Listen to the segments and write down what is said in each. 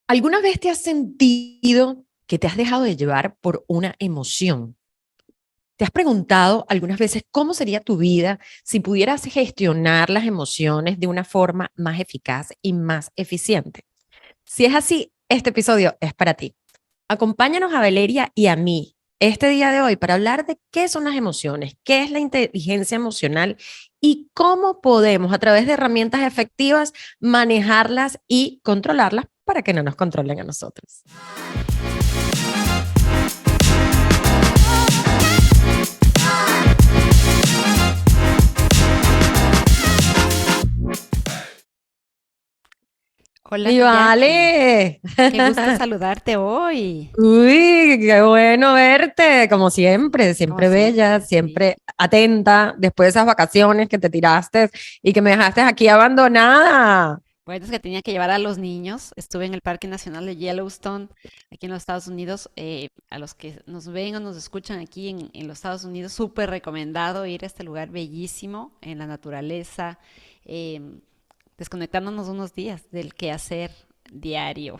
¿Alguna vez te has sentido que te has dejado de llevar por una emoción? ¿Te has preguntado algunas veces cómo sería tu vida si pudieras gestionar las emociones de una forma más eficaz y más eficiente? Si es así, este episodio es para ti. Acompáñanos a Valeria y a mí este día de hoy para hablar de qué son las emociones, qué es la inteligencia emocional y cómo podemos a través de herramientas efectivas manejarlas y controlarlas para que no nos controlen a nosotros. Hola, ¡Mi Miyani. vale! Qué gusto saludarte hoy. Uy, qué bueno verte, como siempre, Como siempre bella, siempre, sí. siempre atenta, después de esas vacaciones que te tiraste y que me dejaste aquí abandonada. Bueno, es que tenía que llevar a los niños. Estuve en el Parque Nacional de Yellowstone, aquí en los Estados Unidos. A los que nos ven o nos escuchan aquí en los Estados Unidos, súper recomendado ir a este lugar bellísimo en la naturaleza, em, desconectándonos unos días del quehacer diario.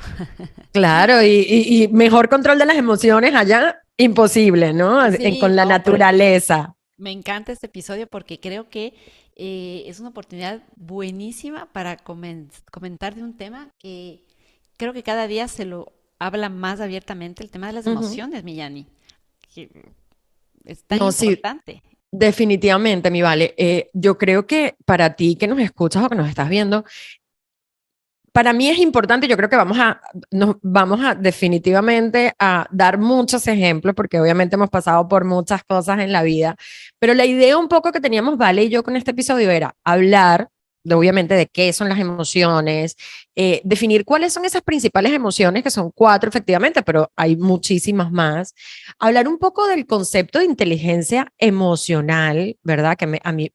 Claro, y mejor control de las emociones allá, imposible, ¿no? Sí, Con la no, por eso naturaleza. me encanta este episodio porque creo que es una oportunidad buenísima para comentar de un tema que creo que cada día se lo habla más abiertamente, el tema de las Ujú. emociones, Millani, que es tan No, sí, importante. definitivamente, mi vale. Yo creo que para ti que nos escuchas o que nos estás viendo, para mí es importante, yo creo que nos vamos a definitivamente a dar muchos ejemplos, porque obviamente hemos pasado por muchas cosas en la vida, pero la idea un poco que teníamos Vale y yo con este episodio era hablar obviamente de qué son las emociones, definir cuáles son esas principales emociones, que son cuatro efectivamente, pero hay muchísimas más, hablar un poco del concepto de inteligencia emocional, ¿verdad? A mí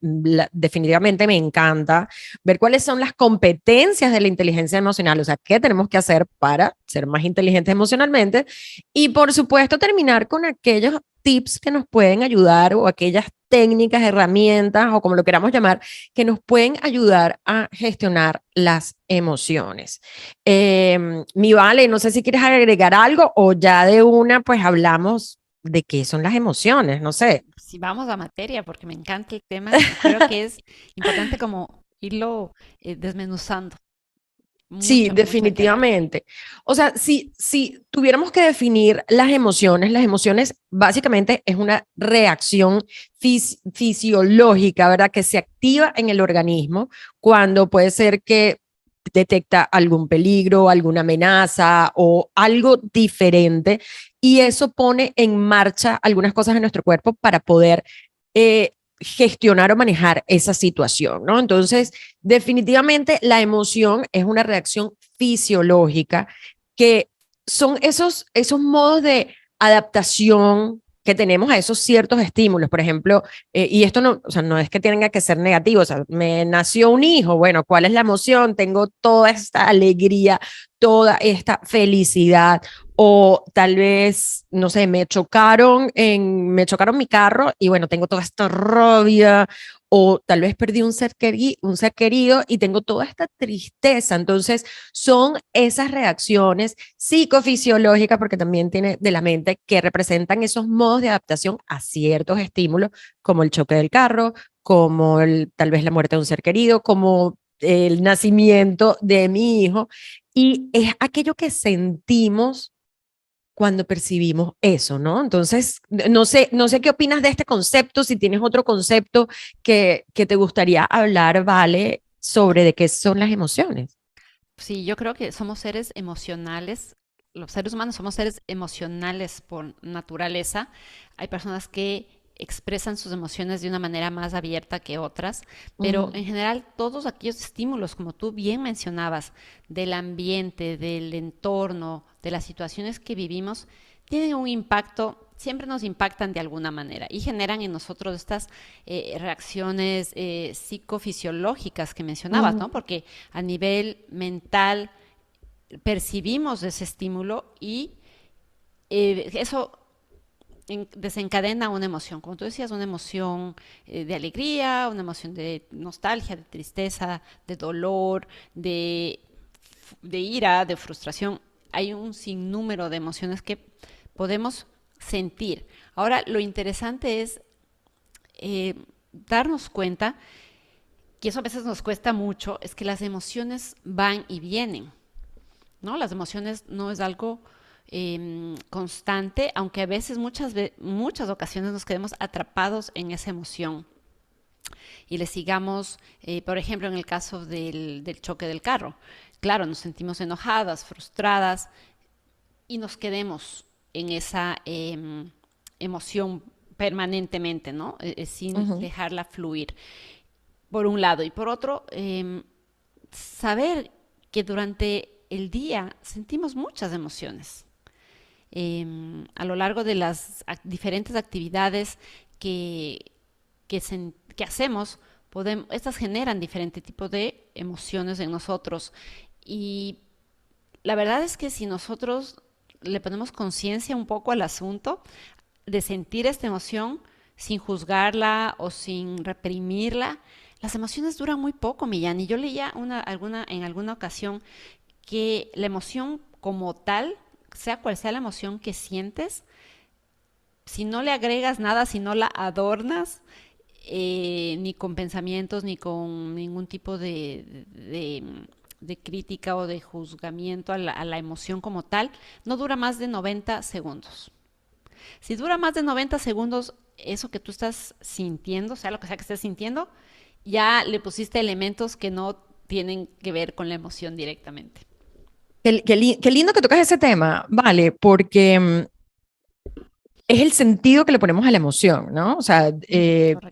definitivamente me encanta ver cuáles son las competencias de la inteligencia emocional, o sea, qué tenemos que hacer para ser más inteligentes emocionalmente y por supuesto terminar con aquellos tips que nos pueden ayudar o aquellas técnicas, herramientas o como lo queramos llamar, que nos pueden ayudar a gestionar las emociones. Mi Vale, no sé si quieres agregar algo o ya de una, pues hablamos de qué son las emociones, no sé. Si vamos a materia, porque me encanta el tema y creo que es importante como irlo desmenuzando. Sí, Mucho, mucho de qué hablar. definitivamente. O sea, si tuviéramos que definir las emociones básicamente es una reacción fisiológica, ¿verdad? Que se activa en el organismo cuando puede ser que detecta algún peligro, alguna amenaza o algo diferente y eso pone en marcha algunas cosas en nuestro cuerpo para poder gestionar o manejar esa situación, ¿no? Entonces, definitivamente la emoción es una reacción fisiológica que son esos modos de adaptación que tenemos a esos ciertos estímulos. Por ejemplo, y esto no, o sea, no es que tenga que ser negativo, o sea, me nació un hijo, bueno, ¿cuál es la emoción? Tengo toda esta alegría, toda esta felicidad, o tal vez, no sé, me chocaron mi carro y bueno, tengo toda esta rabia, o tal vez perdí un ser querido y tengo toda esta tristeza. Entonces, son esas reacciones psicofisiológicas, porque también tiene de la mente, que representan esos modos de adaptación a ciertos estímulos, como el choque del carro, como tal vez la muerte de un ser querido, como el nacimiento de mi hijo. Y es aquello que sentimos cuando percibimos eso, ¿no? Entonces, no sé qué opinas de este concepto, si tienes otro concepto que te gustaría hablar, Vale, sobre de qué son las emociones. Sí, yo creo que somos seres emocionales. Los seres humanos somos seres emocionales por naturaleza. Hay personas que expresan sus emociones de una manera más abierta que otras, pero Ujú, en general todos aquellos estímulos, como tú bien mencionabas, del ambiente, del entorno, de las situaciones que vivimos, tienen un impacto, siempre nos impactan de alguna manera y generan en nosotros estas reacciones psicofisiológicas que mencionabas, ¿no? ujú. Porque a nivel mental percibimos ese estímulo y eso desencadena una emoción, como tú decías, una emoción de alegría, una emoción de nostalgia, de tristeza, de dolor, de ira, de frustración. hay un sinnúmero de emociones que podemos sentir. Ahora, lo interesante es darnos cuenta, que eso a veces nos cuesta mucho, es que las emociones van y vienen, ¿no? Las emociones no es algo constante, aunque a veces, muchas ocasiones nos quedemos atrapados en esa emoción y le sigamos, por ejemplo, en el caso del choque del carro. Claro, nos sentimos enojadas, frustradas y nos quedemos en esa emoción permanentemente, ¿no? Sin Ujú. dejarla fluir, por un lado. Y por otro, saber que durante el día sentimos muchas emociones. A lo largo de las diferentes actividades que, que hacemos, estas generan diferente tipo de emociones en nosotros. Y la verdad es que si nosotros le ponemos conciencia un poco al asunto de sentir esta emoción sin juzgarla o sin reprimirla, las emociones duran muy poco, Millán. Y yo leía en alguna ocasión que la emoción como tal, sea cual sea la emoción que sientes, si no le agregas nada, si no la adornas, ni con pensamientos, ni con ningún tipo de crítica o de juzgamiento a la emoción como tal, no dura más de 90 segundos. Si dura más de 90 segundos eso que tú estás sintiendo, sea lo que sea que estés sintiendo, ya le pusiste elementos que no tienen que ver con la emoción directamente. Qué lindo que tocas ese tema, vale, porque es el sentido que le ponemos a la emoción, ¿no? O sea, Correcto.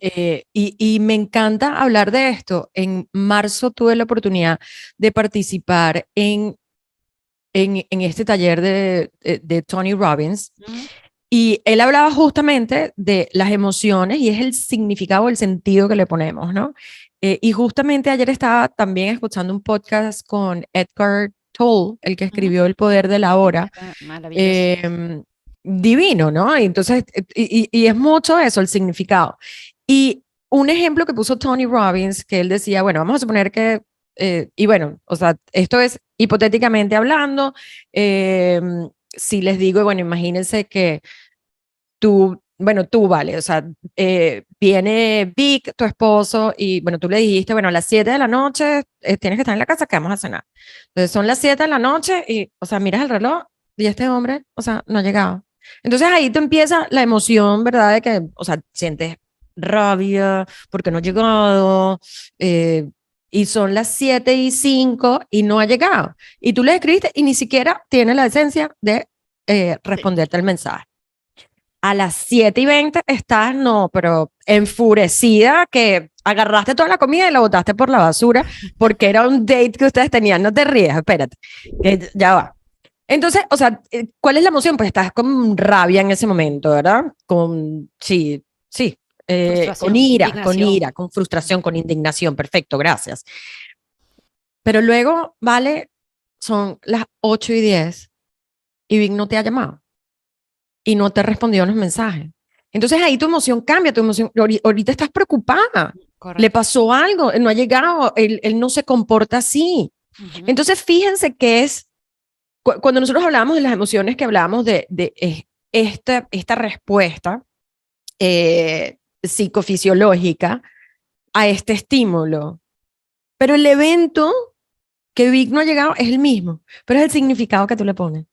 y me encanta hablar de esto. En marzo tuve la oportunidad de participar en este taller de Tony Robbins Mm, y él hablaba justamente de las emociones y es el significado, el sentido que le ponemos, ¿no? Y justamente ayer estaba también escuchando un podcast con Edgar Tolle, el que ujú. escribió El poder de la Sí, hora, maravilloso. eh, divino, ¿no? Y entonces, y es mucho eso, el significado. Y un ejemplo que puso Tony Robbins, que él decía, bueno, vamos a suponer que, y bueno, o sea, esto es hipotéticamente hablando, eh, si les digo, bueno, imagínense que tú, bueno, tú, vale, o sea, viene Vic, tu esposo, y bueno, tú le dijiste, bueno, a las 7 de la noche tienes que estar en la casa que vamos a cenar. Entonces son las 7 de la noche y, o sea, miras el reloj y este hombre, o sea, no ha llegado. Entonces ahí te empieza la emoción, ¿verdad? De que, o sea, sientes rabia porque no ha llegado, eh, y son las 7:05 y no ha llegado. Y tú le escribiste y ni siquiera tiene la esencia de Sí. responderte el mensaje. A las 7:20 estás, no, pero enfurecida que agarraste toda la comida y la botaste por la basura porque era un date que ustedes tenían. No te rías, espérate, que ya va. Entonces, o sea, ¿cuál es la emoción? Pues estás con rabia en ese momento, ¿verdad? Sí, sí, Frustración, con indignación. ira, con frustración, con indignación. Perfecto, gracias. Pero luego, vale, son las 8:10 y Vic no te ha llamado y no te respondió a los mensajes. Entonces ahí tu emoción cambia, tu emoción, ahorita estás preocupada, le Correcto. pasó algo, no ha llegado, él no se comporta así. Ujú. Entonces fíjense que es, cuando nosotros hablamos de las emociones, que hablamos de esta respuesta psicofisiológica a este estímulo, pero el evento que Vic no ha llegado es el mismo, pero es el significado que tú le pones.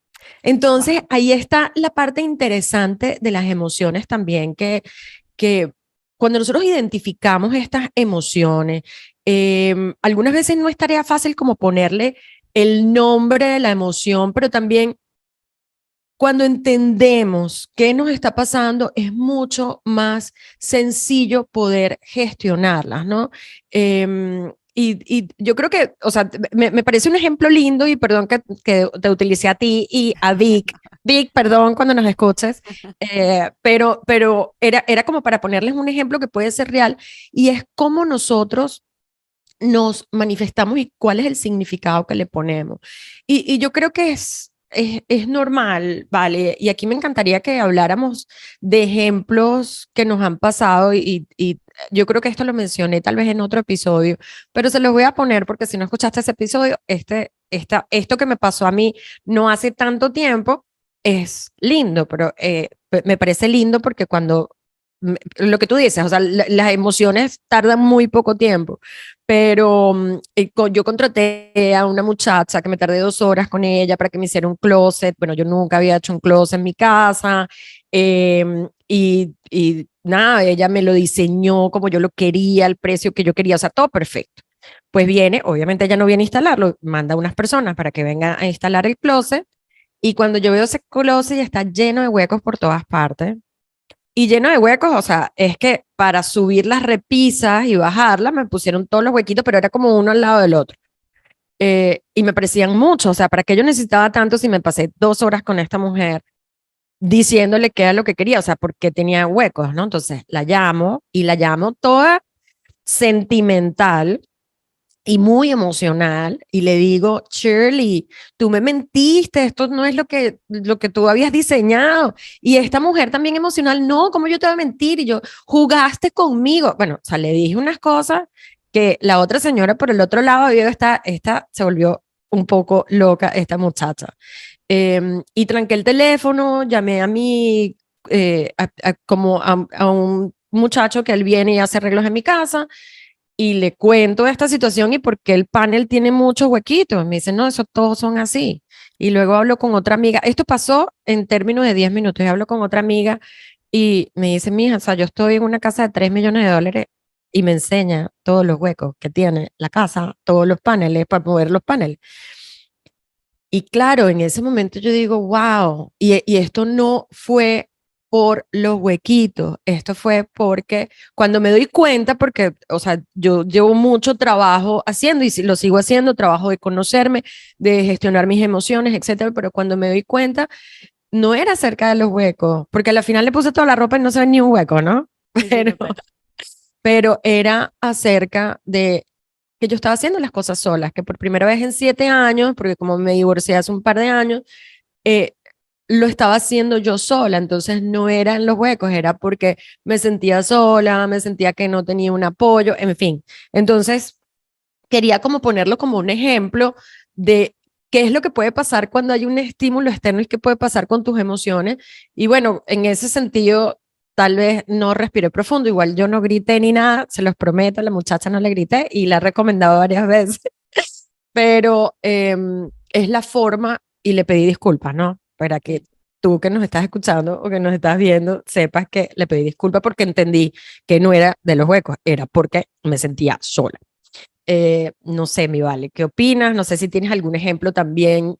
Entonces, Wow. ahí está la parte interesante de las emociones también, que cuando nosotros identificamos estas emociones, algunas veces no es tarea fácil como ponerle el nombre de la emoción, pero también cuando entendemos qué nos está pasando, es mucho más sencillo poder gestionarlas, ¿no? Y yo creo que, o sea, me parece un ejemplo lindo y perdón que te utilicé a ti y a Vic. Vic, perdón cuando nos escuches, pero era como para ponerles un ejemplo que puede ser real y es cómo nosotros nos manifestamos y cuál es el significado que le ponemos. Y yo creo que es normal, ¿vale? Y aquí me encantaría que habláramos de ejemplos que nos han pasado y yo creo que esto lo mencioné tal vez en otro episodio, pero se los voy a poner porque si no escuchaste ese episodio, este esto que me pasó a mí no hace tanto tiempo es lindo, pero me parece lindo porque cuando lo que tú dices, o sea, las emociones tardan muy poco tiempo, pero yo contraté a una muchacha que me tardé 2 horas con ella para que me hiciera un closet. Bueno, yo nunca había hecho un closet en mi casa, y nada, ella me lo diseñó como yo lo quería, el precio que yo quería, o sea, todo perfecto. Pues viene, obviamente ella no viene a instalarlo, manda unas personas para que vengan a instalar el closet, y cuando yo veo ese closet ya está lleno de huecos por todas partes. Y lleno de huecos, o sea, es que para subir las repisas y bajarlas me pusieron todos los huequitos, pero era como uno al lado del otro. Y me parecían muchos, o sea, ¿para qué yo necesitaba tanto si me pasé 2 horas con esta mujer diciéndole qué era lo que quería? O sea, porque tenía huecos, ¿no? Entonces la llamo y la llamo toda sentimental y muy emocional, y le digo: Shirley, tú me mentiste, esto no es lo que tú habías diseñado. Y esta mujer también emocional: no, ¿cómo yo te voy a mentir? Y yo: jugaste conmigo. Bueno, o sea, le dije unas cosas que la otra señora por el otro lado vio. Esta se volvió un poco loca, esta muchacha. Y tranqué el teléfono, llamé a mi, como a un muchacho que él viene y hace arreglos en mi casa, y le cuento esta situación y por qué el panel tiene muchos huequitos. Me dice: no, eso todos son así. Y luego hablo con otra amiga. Esto pasó en términos de 10 minutos. Y hablo con otra amiga y me dice: mija, o sea, yo estoy en una casa de $3 millones, y me enseña todos los huecos que tiene la casa, todos los paneles para mover los paneles. Y claro, en ese momento yo digo: wow, y esto no fue por los huequitos, esto fue porque cuando me doy cuenta, porque, o sea, yo llevo mucho trabajo haciendo y lo sigo haciendo, trabajo de conocerme, de gestionar mis emociones, etcétera, pero cuando me doy cuenta, no era acerca de los huecos, porque al final le puse toda la ropa y no se ve ni un hueco, ¿no? Sí, sí, Pero, total. pero era acerca de que yo estaba haciendo las cosas solas, que por primera vez en 7 años, porque como me divorcié hace un par de años, eh, lo estaba haciendo yo sola. Entonces no eran los huecos, era porque me sentía sola, me sentía que no tenía un apoyo, en fin. Entonces quería como ponerlo como un ejemplo de qué es lo que puede pasar cuando hay un estímulo externo y qué puede pasar con tus emociones. Y bueno, en ese sentido, tal vez no respiré profundo, igual yo no grité ni nada, se los prometo, a la muchacha no le grité y la he recomendado varias veces, pero es la forma, y le pedí disculpas, ¿no? Para que Sí. tú que nos estás escuchando o que nos estás viendo sepas que le pedí disculpas porque entendí que no era de los huecos, era porque me sentía sola. No sé, mi Vale, ¿qué opinas? No sé si tienes algún ejemplo también,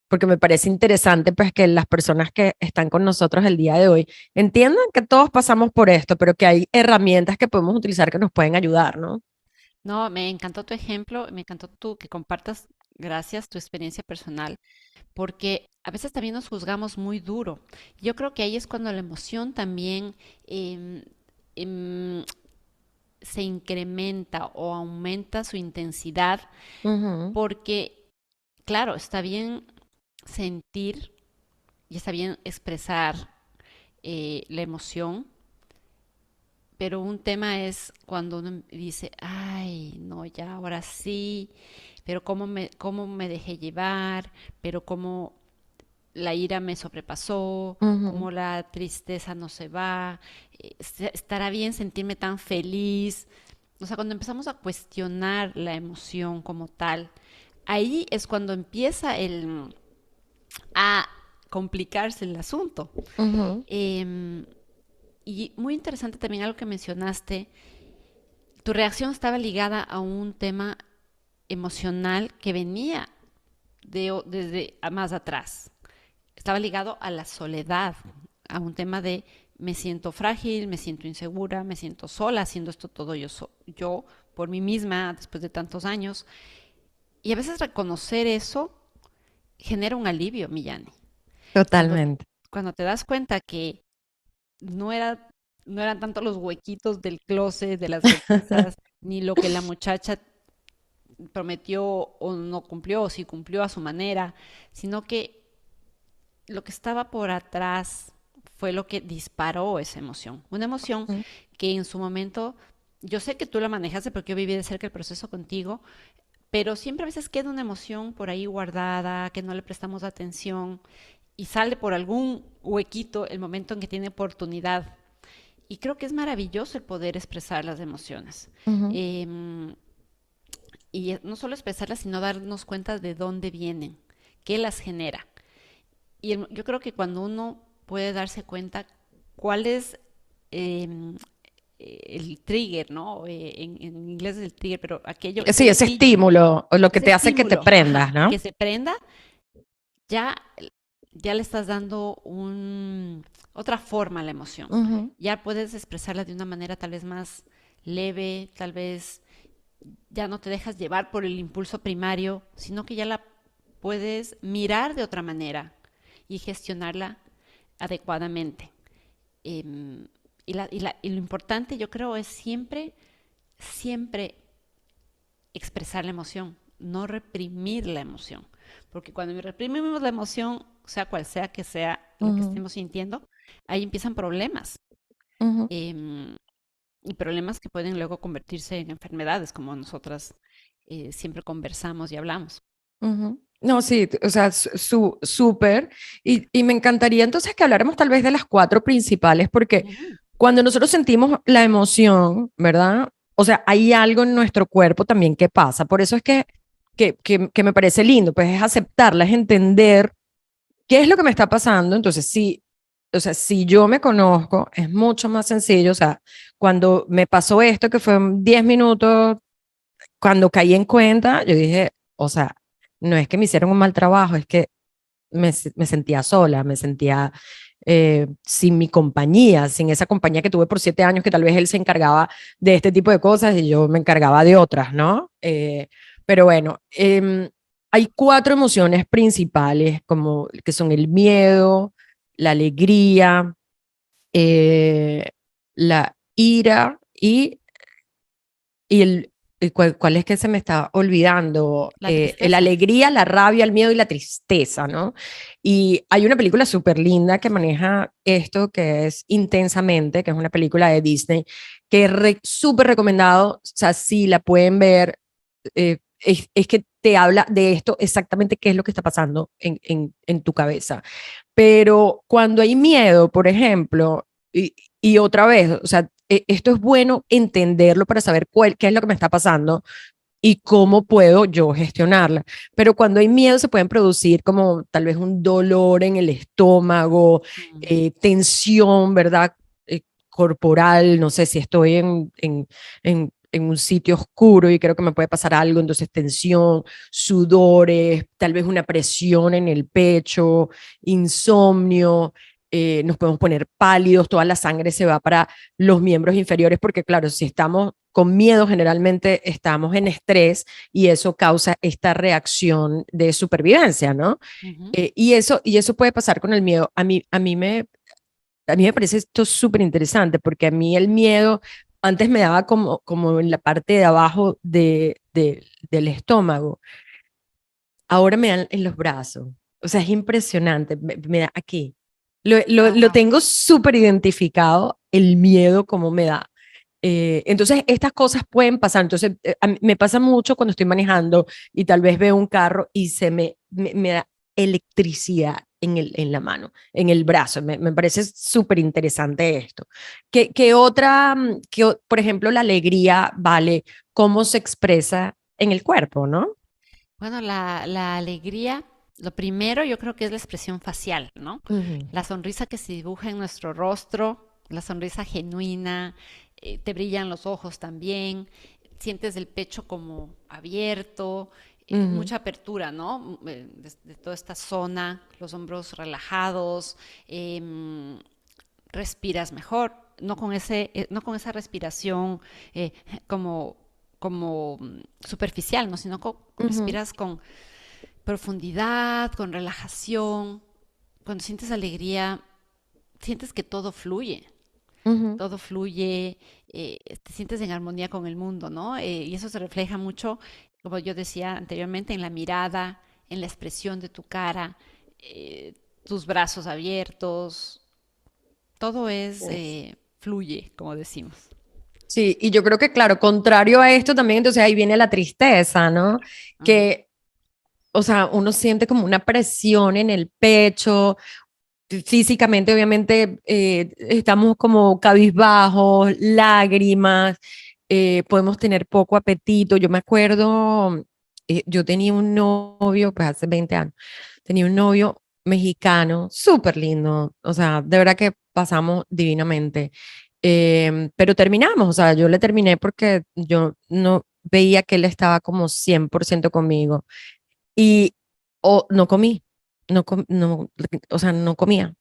porque me parece interesante pues que las personas que están con nosotros el día de hoy entiendan que todos pasamos por esto, pero que hay herramientas que podemos utilizar que nos pueden ayudar, ¿no? No, me encantó tu ejemplo, me encantó tú que compartas, gracias, tu experiencia personal, porque a veces también nos juzgamos muy duro. Yo creo que ahí es cuando la emoción también em, em, se incrementa o aumenta su intensidad, Ujú, porque, claro, está bien sentir y está bien expresar la emoción, pero un tema es cuando uno dice: ay, no, ya ahora sí, pero cómo me dejé llevar, pero cómo la ira me sobrepasó, ujú. cómo la tristeza no se va, estará bien sentirme tan feliz. O sea, cuando empezamos a cuestionar la emoción como tal, ahí es cuando empieza a complicarse el asunto. Ujú, Eh, y muy interesante también algo que mencionaste, tu reacción estaba ligada a un tema emocional que venía desde más atrás. Estaba ligado a la soledad, a un tema de me siento frágil, me siento insegura, me siento sola haciendo esto todo yo por mí misma después de tantos años. Y a veces reconocer eso genera un alivio, Millani. Cuando, totalmente. cuando te das cuenta que no era, no eran tanto los huequitos del closet, de las repisas, ni lo que la muchacha prometió o no cumplió, o si cumplió a su manera, sino que lo que estaba por atrás fue lo que disparó esa emoción. Una emoción que en su momento, yo sé que tú la manejaste porque yo viví de cerca el proceso contigo, pero siempre a veces queda una emoción por ahí guardada, que no le prestamos atención y sale por algún huequito el momento en que tiene oportunidad. Y creo que es maravilloso el poder expresar las emociones. Ujú. Em, y no solo expresarlas, sino darnos cuenta de dónde vienen, qué las genera. Y yo creo que cuando uno puede darse cuenta cuál es em, el trigger, ¿no? En inglés es el trigger, pero Sí, aquel ese gatillo, estímulo, o lo que ese te hace que te estímulo, ajá, prendas, ¿no? que se prenda, ya, ya le estás dando otra forma a la emoción. Ujú, Ya puedes expresarla de una manera tal vez más leve, tal vez ya no te dejas llevar por el impulso primario, sino que ya la puedes mirar de otra manera y gestionarla adecuadamente. Em, y lo importante, yo creo, es siempre, siempre expresar la emoción, no reprimir la emoción. Porque cuando reprimimos la emoción, sea cual sea que sea lo que ujú, estemos sintiendo, ahí empiezan problemas. ujú, em, y problemas que pueden luego convertirse en enfermedades, como nosotras siempre conversamos y hablamos. ujú. No, sí, o sea, súper. Y me encantaría entonces que habláramos tal vez de las cuatro principales, porque Ujú. cuando nosotros sentimos la emoción, ¿verdad? O sea, hay algo en nuestro cuerpo también que pasa. Por eso es que me parece lindo, pues es aceptarla, es entender qué es lo que me está pasando. Entonces, sí, o sea, si yo me conozco, es mucho más sencillo. O sea, cuando me pasó esto, que fue 10 minutos, cuando caí en cuenta, yo dije, o sea, no es que me hicieron un mal trabajo, es que me sentía sola, me sentía sin mi compañía, sin esa compañía que tuve por 7 años, que tal vez él se encargaba de este tipo de cosas y yo me encargaba de otras, ¿no? Pero bueno, hay cuatro emociones principales, como que son el miedo, la alegría, eh, la ira y cuál es que se me está olvidando. La La tristeza. alegría, la rabia, el miedo y la tristeza, ¿no? Y hay una película súper linda que maneja esto, que es Intensamente, que es una película de Disney, que es súper recomendado. O sea, si la pueden ver, es que te habla de esto exactamente qué es lo que está pasando en tu cabeza. Pero cuando hay miedo, por ejemplo, y otra vez, o sea, esto es bueno entenderlo para saber qué es lo que me está pasando y cómo puedo yo gestionarla. Pero cuando hay miedo se pueden producir como tal vez un dolor en el estómago, Mm. tensión, ¿verdad? Corporal, no sé si estoy en un sitio oscuro y creo que me puede pasar algo, entonces tensión, sudores, tal vez una presión en el pecho, insomnio. Nos podemos poner pálidos, toda la sangre se va para los miembros inferiores, porque claro, si estamos con miedo, generalmente estamos en estrés y eso causa esta reacción de supervivencia, ¿no? Ujú. Y eso puede pasar con el miedo. A mí me parece esto súper interesante, porque a mí el miedo antes me daba como en la parte de abajo del estómago, ahora me dan en los brazos. O sea, es impresionante, me da aquí. Ah, Lo wow. tengo súper identificado, el miedo como me da. Entonces, estas cosas pueden pasar. Entonces, a mí me pasa mucho cuando estoy manejando y tal vez veo un carro y me da electricidad en la mano, en el brazo. Me parece súper interesante esto. ¿Qué otra, por ejemplo, la alegría, vale, cómo se expresa en el cuerpo, ¿no? Bueno, la alegría, lo primero yo creo que es la expresión facial, ¿no? Ujú, La sonrisa que se dibuja en nuestro rostro, la sonrisa genuina, te brillan los ojos también, sientes el pecho como abierto, ujú, mucha apertura, ¿no? De toda esta zona, los hombros relajados, em, respiras mejor, no con esa respiración eh, como, como superficial, ¿no? Sino ujú, respiras con profundidad, con relajación. Cuando sientes alegría, sientes que ujú, todo fluye, te sientes en armonía con el mundo, ¿no? Y eso se refleja mucho, como yo decía anteriormente, en la mirada, en la expresión de tu cara, tus brazos abiertos, todo es ujú. fluye, como decimos. Sí, y yo creo que, claro, contrario a esto también, entonces ahí viene la tristeza, ¿no? Ujú. Que, o sea, uno siente como una presión en el pecho, físicamente, obviamente, estamos como cabizbajos, lágrimas, podemos tener poco apetito. Yo me acuerdo, yo tenía un novio, pues hace 20 años, tenía un novio mexicano, súper lindo, o sea, de verdad que pasamos divinamente. Pero terminamos, o sea, yo le terminé porque yo no veía que él estaba como 100% conmigo y o no comí, no, o sea, no comía.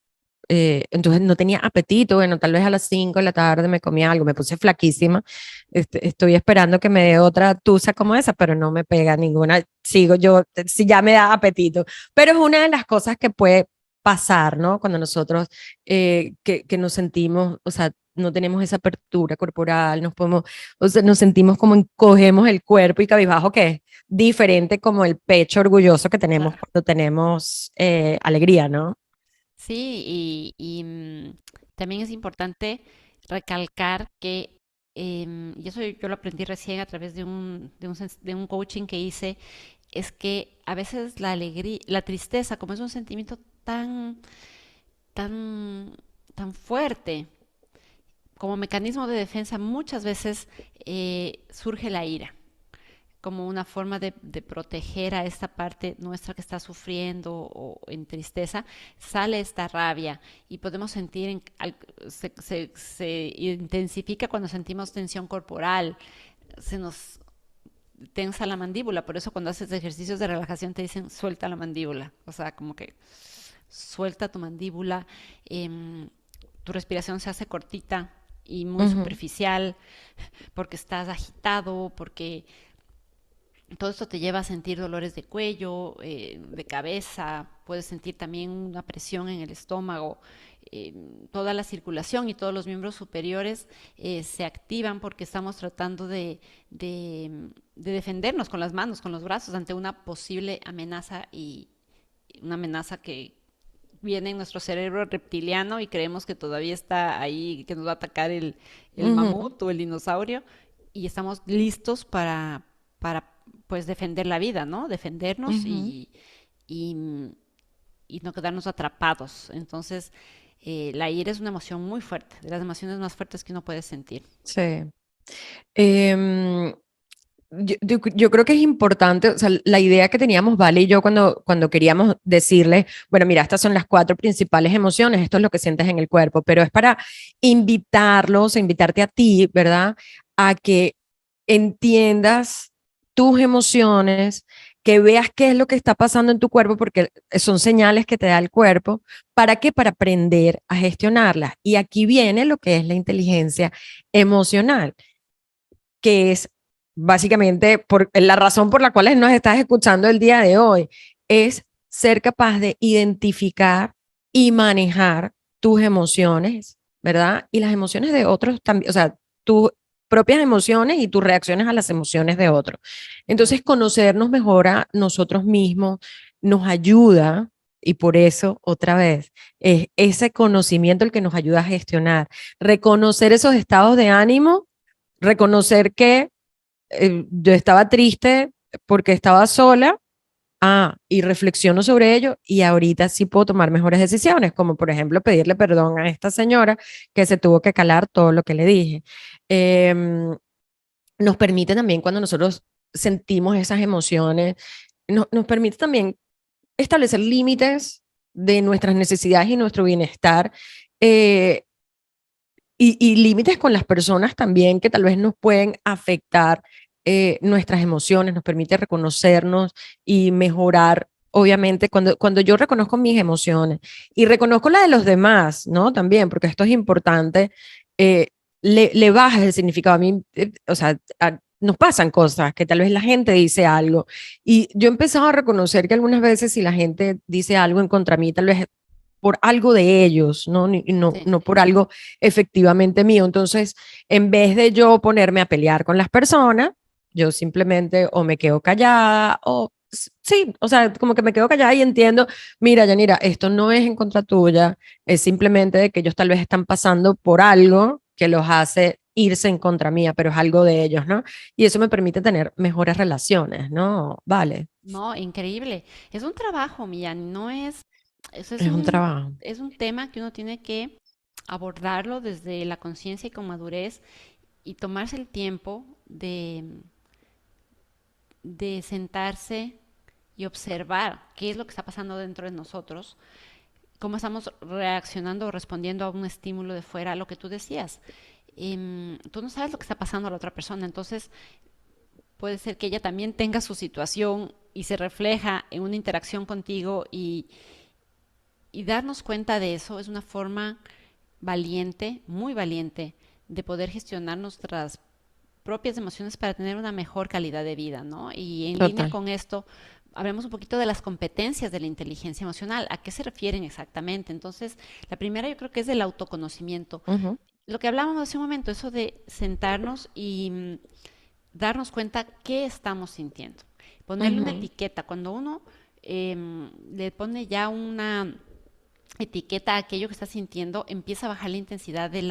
Entonces no tenía apetito, bueno, tal vez a las 5 de la tarde me comía algo, me puse flaquísima, estoy esperando que me dé otra tusa como esa, pero no me pega ninguna, sigo yo, si ya me da apetito, pero es una de las cosas que puede pasar, ¿no? Cuando nosotros que nos sentimos, o sea, no tenemos esa apertura corporal, nos podemos, o sea, nos sentimos como encogemos el cuerpo y cabizbajo, que es diferente como el pecho orgulloso que tenemos Claro. cuando tenemos alegría, ¿no? Sí, también es importante recalcar que, y eso yo lo aprendí recién a través de un coaching que hice, es que a veces la alegría, la tristeza, como es un sentimiento tan, tan fuerte, como mecanismo de defensa, muchas veces surge la ira como una forma de proteger a esta parte nuestra que está sufriendo o en tristeza, sale esta rabia y podemos sentir, se intensifica cuando sentimos tensión corporal, se nos tensa la mandíbula, por eso cuando haces ejercicios de relajación te dicen suelta la mandíbula, o sea, como que suelta tu mandíbula, tu respiración se hace cortita y muy Ujú. superficial porque estás agitado, porque todo esto te lleva a sentir dolores de cuello, de cabeza, puedes sentir también una presión en el estómago, eh, toda la circulación y todos los miembros superiores se activan porque estamos tratando de defendernos con las manos, con los brazos ante una posible amenaza y una amenaza que viene en nuestro cerebro reptiliano y creemos que todavía está ahí, que nos va a atacar el Ujú, mamut o el dinosaurio y estamos listos para pues defender la vida, ¿no? Defendernos ujú. y, y no quedarnos atrapados. Entonces, la ira es una emoción muy fuerte, de las emociones más fuertes que uno puede sentir. Sí. Em, yo creo que es importante, o sea, la idea que teníamos, Vale y yo, cuando queríamos decirle, bueno, mira, estas son las cuatro principales emociones, esto es lo que sientes en el cuerpo, pero es para invitarlos, invitarte a ti, ¿verdad? A que entiendas tus emociones, que veas qué es lo que está pasando en tu cuerpo, porque son señales que te da el cuerpo. ¿Para qué? Para aprender a gestionarlas. Y aquí viene lo que es la inteligencia emocional, que es básicamente la razón por la cual nos estás escuchando el día de hoy, es ser capaz de identificar y manejar tus emociones, ¿verdad? Y las emociones de otros también, o sea, tus propias emociones y tus reacciones a las emociones de otros. Ujú. Entonces, conocernos mejor a nosotros mismos nos ayuda, y por eso, otra vez, es ese conocimiento el que nos ayuda a gestionar, reconocer esos estados de ánimo, reconocer que yo estaba triste porque estaba sola, y reflexiono sobre ello y ahorita sí puedo tomar mejores decisiones, como por ejemplo pedirle perdón a esta señora que se tuvo que calar todo lo que le dije. Eh, Nos permite también cuando nosotros sentimos esas emociones, nos permite también establecer límites de nuestras necesidades y nuestro bienestar. eh, y límites con las personas también que tal vez nos pueden afectar nuestras emociones, nos permite reconocernos y mejorar. Obviamente, cuando yo reconozco mis emociones y reconozco la de los demás, ¿no? También, porque esto es importante, eh, le bajas el significado. A mí, o sea, nos pasan cosas que tal vez la gente dice algo y yo he empezado a reconocer que algunas veces si la gente dice algo en contra mí, tal vez por algo de ellos, ¿no? Sí. No por algo efectivamente mío. Entonces, en vez de yo ponerme a pelear con las personas, yo simplemente o me quedo callada o sí, o sea, como que me quedo callada y entiendo, mira, Yanira, esto no es en contra tuya, es simplemente de que ellos tal vez están pasando por algo que los hace irse en contra mía, pero es algo de ellos, ¿no? Y eso me permite tener mejores relaciones, ¿no? Vale, No, increíble. Es un trabajo, Millán, no es, eso es un trabajo. es un tema que uno tiene que abordarlo desde la conciencia y con madurez y tomarse el tiempo de sentarse y observar qué es lo que está pasando dentro de nosotros, cómo estamos reaccionando o respondiendo a un estímulo de fuera, lo que tú decías. Tú no sabes lo que está pasando a la otra persona, entonces puede ser que ella también tenga su situación y se refleja en una interacción contigo y darnos cuenta de eso es una forma valiente, muy valiente, de poder gestionar nuestras propias emociones para tener una mejor calidad de vida, ¿no? Y en línea Total. con esto, hablemos un poquito de las competencias de la inteligencia emocional. ¿A qué se refieren exactamente? Entonces, la primera yo creo que es del autoconocimiento. Ujú, Lo que hablábamos hace un momento, eso de sentarnos y darnos cuenta qué estamos sintiendo. Ponerle una ujú, etiqueta. Cuando uno le pone ya una etiqueta a aquello que está sintiendo, empieza a bajar la intensidad de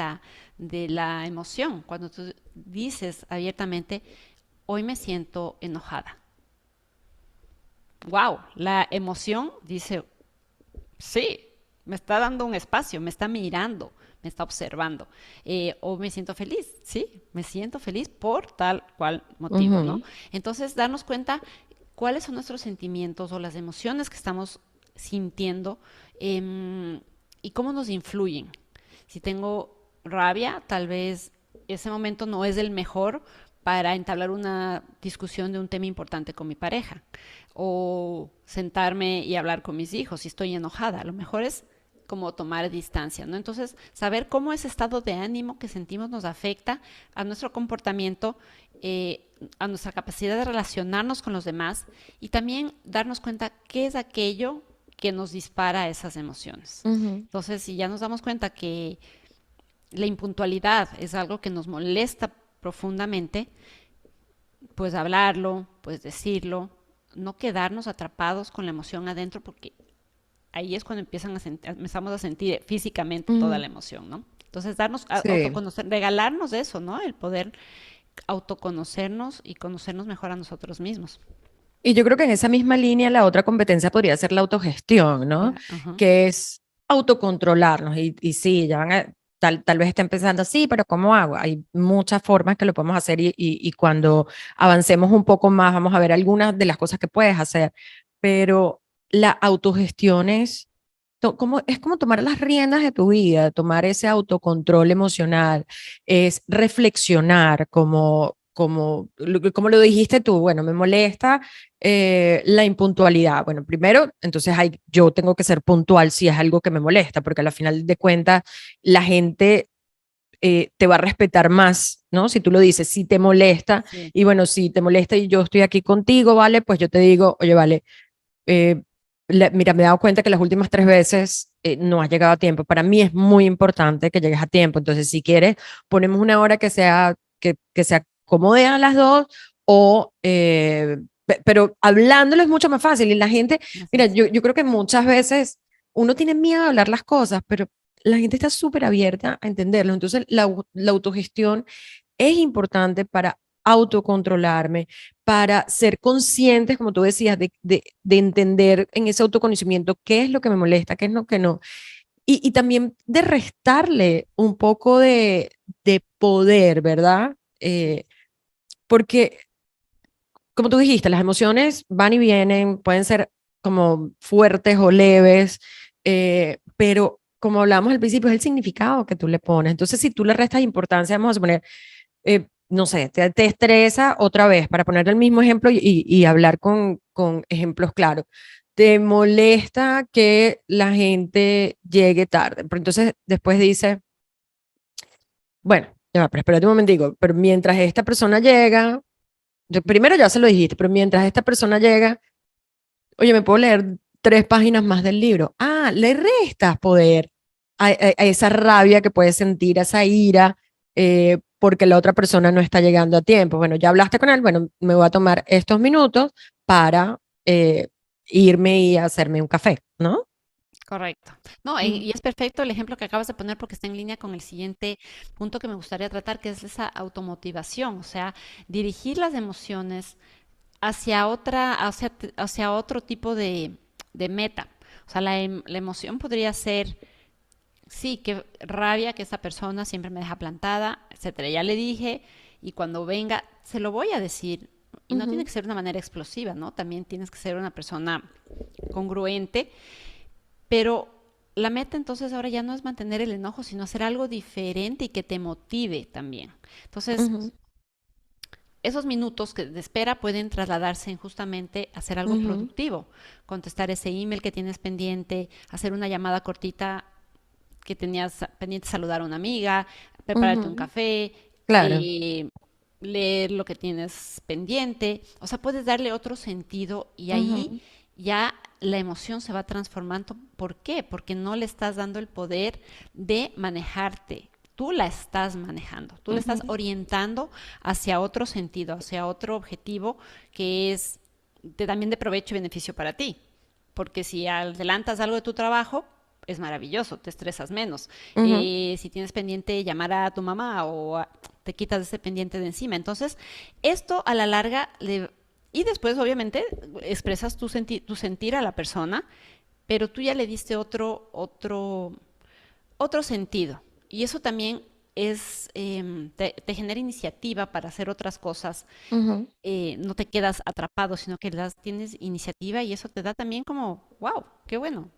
la emoción. Cuando tú dices abiertamente, hoy me siento enojada. Wow, la emoción dice, sí, me está dando un espacio, me está mirando, me está observando. O me siento feliz, sí, me siento feliz por tal cual motivo, ¿no? ujú, Entonces, darnos cuenta cuáles son nuestros sentimientos o las emociones que estamos sintiendo y cómo nos influyen. Si tengo rabia, tal vez ese momento no es el mejor para entablar una discusión de un tema importante con mi pareja o sentarme y hablar con mis hijos si estoy enojada. Lo mejor es como tomar distancia, ¿no? Entonces, saber cómo ese estado de ánimo que sentimos nos afecta a nuestro comportamiento, a nuestra capacidad de relacionarnos con los demás y también darnos cuenta qué es aquello que nos dispara esas emociones. ujú. Entonces, si ya nos damos cuenta que la impuntualidad es algo que nos molesta profundamente, pues hablarlo, pues decirlo, no quedarnos atrapados con la emoción adentro porque ahí es cuando empezamos a sentir físicamente toda Ujú. la emoción, ¿no? Entonces, darnos, Sí. autoconocer, regalarnos eso, ¿no? El poder autoconocernos y conocernos mejor a nosotros mismos. Y yo creo que en esa misma línea la otra competencia podría ser la autogestión, ¿no? Ajá. Que es autocontrolarnos. Y sí, ya van a, tal vez estén pensando, sí, pero ¿cómo hago? Hay muchas formas que lo podemos hacer y cuando avancemos un poco más vamos a ver algunas de las cosas que puedes hacer. Pero la autogestión es como tomar las riendas de tu vida, tomar ese autocontrol emocional, es reflexionar como lo dijiste tú, bueno, me molesta la impuntualidad. Bueno, primero, entonces yo tengo que ser puntual si es algo que me molesta, porque al final de cuentas la gente te va a respetar más, ¿no? Si tú lo dices, si te molesta, Sí. y bueno, si te molesta y yo estoy aquí contigo, ¿vale? Pues yo te digo, oye, vale, eh, mira, me he dado cuenta que las últimas 3 veces no has llegado a tiempo. Para mí es muy importante que llegues a tiempo. Entonces, si quieres, ponemos una hora que se acomode a las dos o... pero hablándolo es mucho más fácil y la gente, Así mira, es. yo creo que muchas veces uno tiene miedo de hablar las cosas, pero la gente está súper abierta a entenderlo. Entonces, la autogestión es importante para autocontrolarme, para ser conscientes, como tú decías, de entender en ese autoconocimiento qué es lo que me molesta, qué es lo que no. Y también de restarle un poco de poder, ¿verdad? Sí. Porque, como tú dijiste, las emociones van y vienen, pueden ser como fuertes o leves, pero como hablábamos al principio, es el significado que tú le pones. Entonces, si tú le restas importancia, vamos a suponer, no sé, te estresa otra vez, para poner el mismo ejemplo y hablar con ejemplos claros. Te molesta que la gente llegue tarde, pero entonces después dice, bueno, ya va, pero espérate un momentico, pero mientras esta persona llega, primero ya se lo dijiste, pero mientras esta persona llega, oye, me puedo leer 3 páginas más del libro. Ah, le restas poder a esa rabia que puedes sentir, a esa ira, porque la otra persona no está llegando a tiempo. Bueno, ya hablaste con él, bueno, me voy a tomar estos minutos para irme y hacerme un café, ¿no? Correcto. No, Mm, y es perfecto el ejemplo que acabas de poner porque está en línea con el siguiente punto que me gustaría tratar, que es esa automotivación, o sea, dirigir las emociones hacia hacia otro tipo de meta. O sea, la emoción podría ser, sí, qué rabia que esta persona siempre me deja plantada, etcétera. Ya le dije, y cuando venga, se lo voy a decir. Y no tiene ujú, que ser de una manera explosiva, ¿no? También tienes que ser una persona congruente, pero la meta entonces ahora ya no es mantener el enojo, sino hacer algo diferente y que te motive también. Entonces, ujú, esos minutos de espera pueden trasladarse en justamente hacer algo ujú, productivo, contestar ese email que tienes pendiente, hacer una llamada cortita que tenías pendiente, saludar a una amiga, prepararte un ujú. café, Claro. eh, leer lo que tienes pendiente. O sea, puedes darle otro sentido y ahí Ujú, ya la emoción se va transformando. ¿Por qué? Porque no le estás dando el poder de manejarte. Tú la estás manejando, tú le estás ujú, orientando hacia otro sentido, hacia otro objetivo que es también de provecho y beneficio para ti. Porque si adelantas algo de tu trabajo, es maravilloso, te estresas menos. ujú. Si tienes pendiente llamar a tu mamá te quitas ese pendiente de encima. Entonces, esto a la larga y después, obviamente, expresas tu sentir a la persona, pero tú ya le diste otro sentido. Y eso también te genera iniciativa para hacer otras cosas. Ujú. No te quedas atrapado, sino que tienes iniciativa y eso te da también como, wow, qué bueno.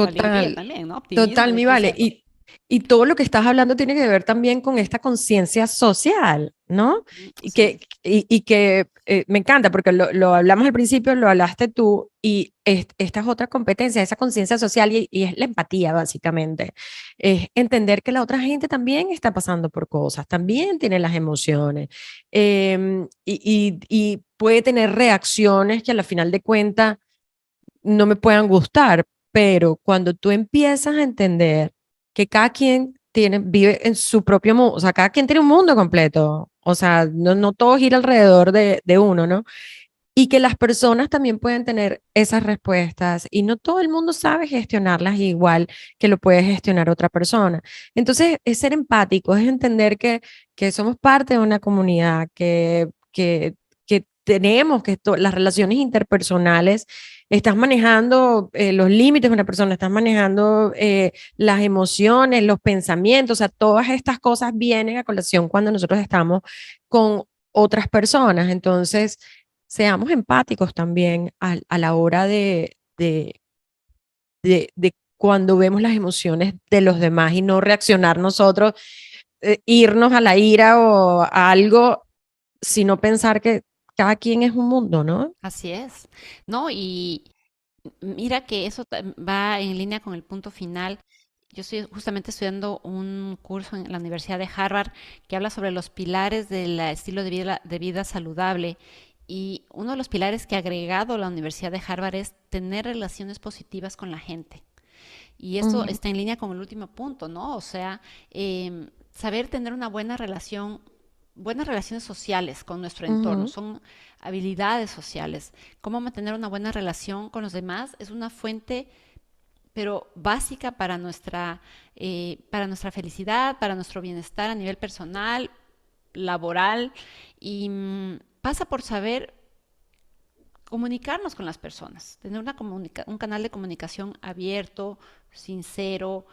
Alegría Total, también, ¿no? total, Optimismo, mi vale. entusiasmo. Y todo lo que estás hablando tiene que ver también con esta conciencia social, ¿no? Sí, Y que me encanta porque lo hablamos al principio, lo hablaste tú, y esta es otra competencia, esa conciencia social y es la empatía, básicamente. Es entender que la otra gente también está pasando por cosas, también tiene las emociones, y puede tener reacciones que a la final de cuentas no me puedan gustar, pero cuando tú empiezas a entender que cada quien vive en su propio mundo, o sea, cada quien tiene un mundo completo, o sea, no todo gira alrededor de uno, ¿no? Y que las personas también pueden tener esas respuestas y no todo el mundo sabe gestionarlas igual que lo puede gestionar otra persona. Entonces, es ser empático, es entender que somos parte de una comunidad, que tenemos las relaciones interpersonales, estás manejando los límites de una persona, estás manejando las emociones, los pensamientos, o sea, todas estas cosas vienen a colación cuando nosotros estamos con otras personas. Entonces, seamos empáticos también a la hora de cuando vemos las emociones de los demás y no reaccionar nosotros, irnos a la ira o a algo, sino pensar que cada quien es un mundo, ¿no? así es. No, y mira que eso va en línea con el punto final. Yo estoy justamente estudiando un curso en la Universidad de Harvard que habla sobre los pilares del estilo de vida saludable. Y uno de los pilares que ha agregado la Universidad de Harvard es tener relaciones positivas con la gente. Y esto Ujú, está en línea con el último punto, ¿no? O sea, saber tener una buena relación, buenas relaciones sociales con nuestro entorno, ujú, son habilidades sociales. Cómo mantener una buena relación con los demás es una fuente, pero básica para nuestra felicidad, para nuestro bienestar a nivel personal, laboral, y pasa por saber comunicarnos con las personas, tener un canal de comunicación abierto, sincero,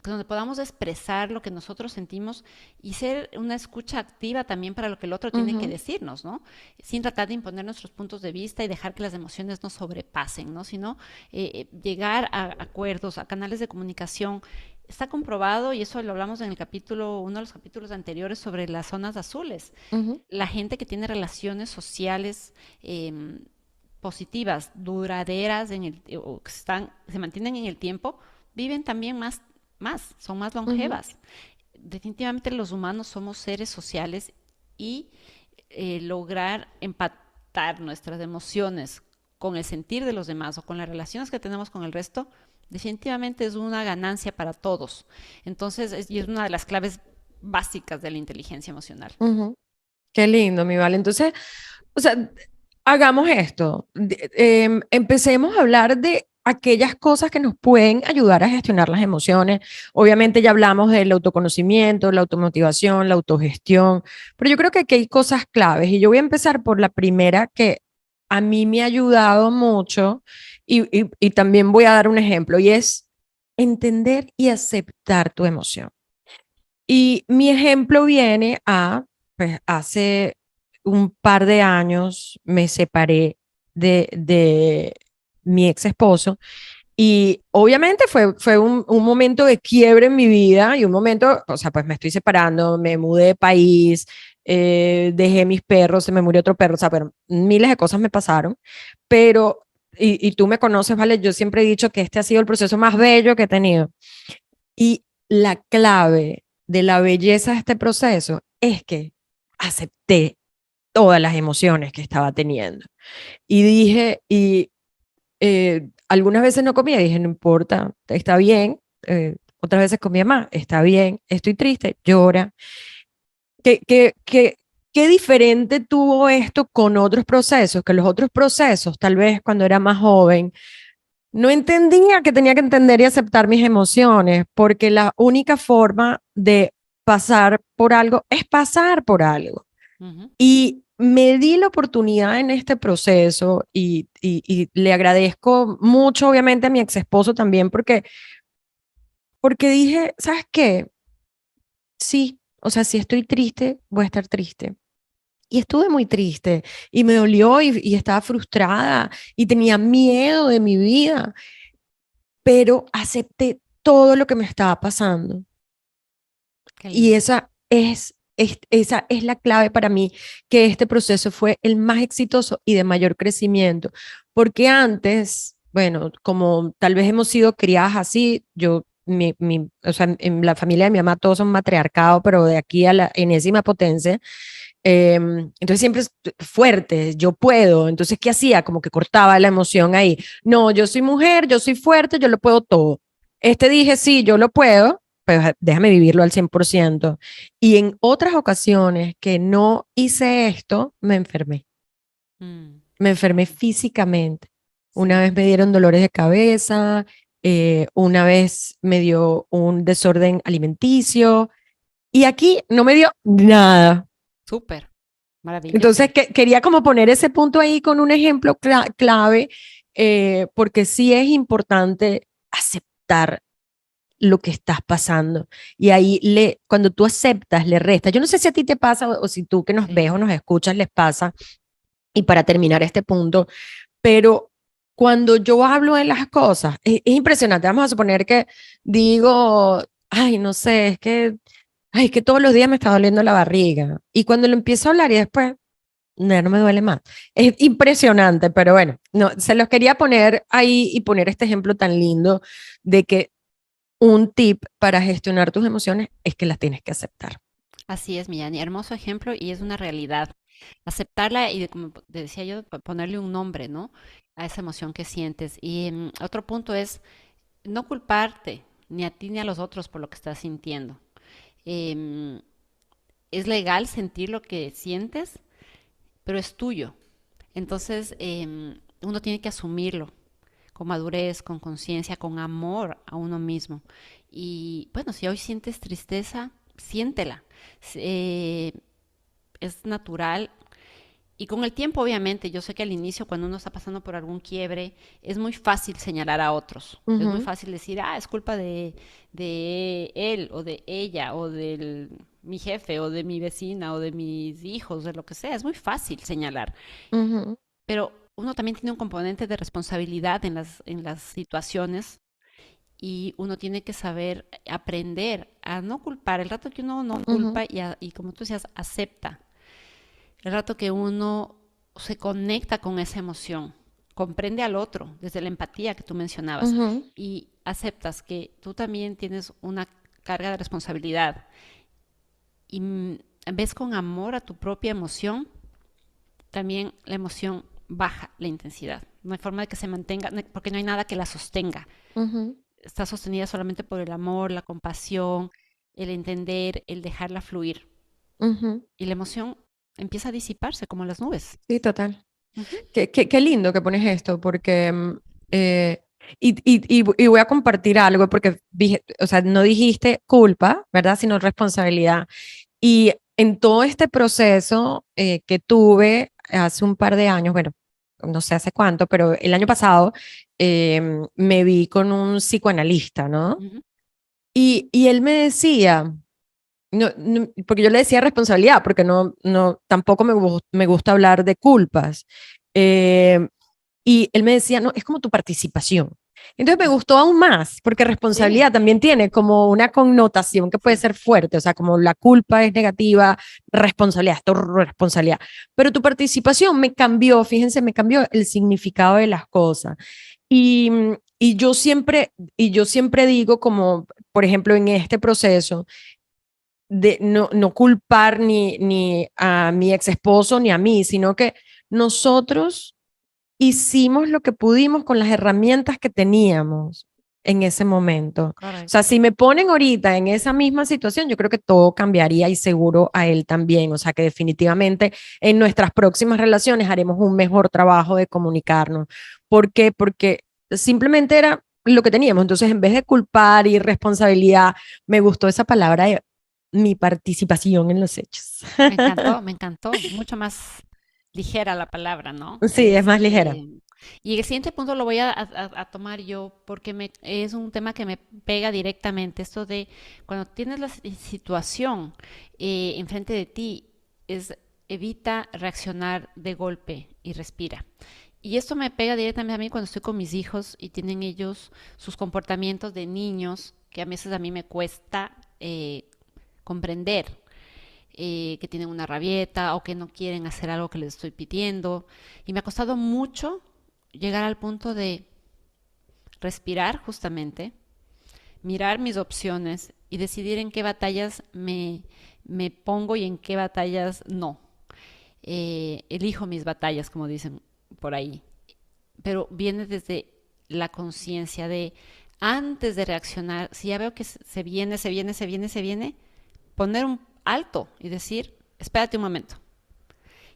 donde podamos expresar lo que nosotros sentimos y ser una escucha activa también para lo que el otro tiene que ujú. decirnos, ¿no? Sin tratar de imponer nuestros puntos de vista y dejar que las emociones nos sobrepasen, ¿no? Sino llegar a acuerdos, a canales de comunicación. Está comprobado, y eso lo hablamos en uno de los capítulos anteriores sobre las zonas azules. Ujú, La gente que tiene relaciones sociales eh, positivas, duraderas, o que se mantienen en el tiempo, viven también son más ujú, longevas. Definitivamente los humanos somos seres sociales y lograr empatar nuestras emociones con el sentir de los demás o con las relaciones que tenemos con el resto, definitivamente es una ganancia para todos. Entonces, y es una de las claves básicas de la inteligencia emocional. ujú. Qué lindo, mi vale. Entonces, o sea, hagamos esto. Empecemos a hablar aquellas cosas que nos pueden ayudar a gestionar las emociones. Obviamente ya hablamos del autoconocimiento, la automotivación, la autogestión, pero yo creo que aquí hay cosas claves y yo voy a empezar por la primera que a mí me ha ayudado mucho y también voy a dar un ejemplo y es entender y aceptar tu emoción. Y mi ejemplo viene a, pues hace un par de años me separé de mi ex esposo y obviamente fue un momento de quiebre en mi vida y un momento, o sea, pues me estoy separando, me mudé de país, dejé mis perros, se me murió otro perro, o sea, pero miles de cosas me pasaron, pero, y tú me conoces, ¿vale? Yo siempre he dicho que este ha sido el proceso más bello que he tenido. Y la clave de la belleza de este proceso es que acepté todas las emociones que estaba teniendo. Y dije, algunas veces no comía, dije, no importa, está bien. Otras veces comía más, está bien, estoy triste, llora. ¿Qué, qué, qué, qué diferente tuvo esto con otros procesos? Que los otros procesos, tal vez cuando era más joven, no entendía que tenía que entender y aceptar mis emociones, porque la única forma de pasar por algo es pasar por algo. Ujú. Y me di la oportunidad en este proceso y le agradezco mucho, obviamente, a mi ex esposo también, porque dije, ¿sabes qué? Sí, o sea, si estoy triste, voy a estar triste. Y estuve muy triste y me dolió y estaba frustrada y tenía miedo de mi vida, pero acepté todo lo que me estaba pasando. Qué Y lindo. esa es la clave para mí, que este proceso fue el más exitoso y de mayor crecimiento. Porque antes, bueno, como tal vez hemos sido criadas así, o sea, en la familia de mi mamá todos son matriarcados, pero de aquí a la enésima potencia. Entonces siempre es fuerte, yo puedo. Entonces, ¿qué hacía? Como que cortaba la emoción ahí. No, yo soy mujer, yo soy fuerte, yo lo puedo todo. Dije, sí, yo lo puedo, pero déjame vivirlo al 100%. Y en otras ocasiones que no hice esto, me enfermé. Mm, Me enfermé físicamente. Una sí, vez me dieron dolores de cabeza, una vez me dio un desorden alimenticio y aquí no me dio nada. súper, maravilloso. Entonces, quería como poner ese punto ahí con un ejemplo clave, porque sí es importante aceptar lo que estás pasando. Y ahí, cuando tú aceptas, le restas. Yo no sé si a ti te pasa o si tú que nos ves o Sí. nos escuchas les pasa, y para terminar este punto, pero cuando yo hablo de las cosas, es impresionante. Vamos a suponer que digo, ay, no sé, ay, es que todos los días me está doliendo la barriga. Y cuando lo empiezo a hablar y después no, no me duele más. Es impresionante, pero bueno, no, se los quería poner ahí y poner este ejemplo tan lindo de que un tip para gestionar tus emociones es que las tienes que aceptar. Así es, Millán, hermoso ejemplo y es una realidad. Aceptarla y, como te decía yo, ponerle un nombre, ¿no? A esa emoción que sientes. Y otro punto es no culparte ni a ti ni a los otros por lo que estás sintiendo. Em, es legal sentir lo que sientes, pero es tuyo. Entonces, uno tiene que asumirlo con madurez, con conciencia, con amor a uno mismo. Y bueno, si hoy sientes tristeza, siéntela. Eh, es natural. Y con el tiempo, obviamente, yo sé que al inicio, cuando uno está pasando por algún quiebre, es muy fácil señalar a otros. Es muy Ujú, fácil decir, ah, es culpa de él o de ella o de mi jefe o de mi vecina o de mis hijos, de lo que sea. Es muy fácil señalar. ujú, Pero uno también tiene un componente de responsabilidad en las situaciones y uno tiene que saber aprender a no culpar. El rato que uno no ujú, culpa y como tú decías, acepta. El rato que uno se conecta con esa emoción, comprende al otro desde la empatía que tú mencionabas ujú, y aceptas que tú también tienes una carga de responsabilidad y ves con amor a tu propia emoción, también la emoción baja la intensidad. No hay forma de que se mantenga, porque no hay nada que la sostenga. ujú, Está sostenida solamente por el amor, la compasión, el entender, el dejarla fluir. ujú. Y la emoción empieza a disiparse como las nubes. Sí, total. Ujú. Qué lindo que pones esto, porque Y voy a compartir algo porque, o sea, no dijiste culpa, ¿verdad? Sino responsabilidad. Y en todo este proceso que tuve hace un par de años, bueno, no sé hace cuánto, pero el año pasado me vi con un psicoanalista, ¿no? Ujú. Y él me decía, porque yo le decía responsabilidad, porque tampoco me gusta hablar de culpas. Eh, y él me decía, no, es como tu participación. Entonces me gustó aún más, porque Sí, responsabilidad también tiene como una connotación que puede sí, ser fuerte, o sea, como la culpa es negativa, responsabilidad, esto es responsabilidad. Pero tu participación me cambió, fíjense, me cambió el significado de las cosas. Y yo siempre digo como, por ejemplo, en este proceso, de no culpar ni a mi ex esposo ni a mí, sino que nosotros hicimos lo que pudimos con las herramientas que teníamos en ese momento. O sea, correcto. si me ponen ahorita en esa misma situación, yo creo que todo cambiaría y seguro a él también. O sea, que definitivamente en nuestras próximas relaciones haremos un mejor trabajo de comunicarnos. ¿Por qué? Porque simplemente era lo que teníamos. Entonces, en vez de culpar y responsabilidad, me gustó esa palabra de mi participación en los hechos. Me encantó, mucho más ligera la palabra, ¿no? Sí, es más ligera. Y el siguiente punto lo voy a tomar yo porque es un tema que me pega directamente, esto de cuando tienes la situación enfrente de ti, evita reaccionar de golpe y respira. Y esto me pega directamente a mí cuando estoy con mis hijos y tienen ellos sus comportamientos de niños que a veces a mí me cuesta comprender, que tienen una rabieta o que no quieren hacer algo que les estoy pidiendo. Y me ha costado mucho llegar al punto de respirar justamente, mirar mis opciones y decidir en qué batallas me pongo y en qué batallas no. Elijo mis batallas, como dicen por ahí. Pero viene desde la conciencia de antes de reaccionar, si ya veo que se viene, poner un alto y decir, espérate un momento.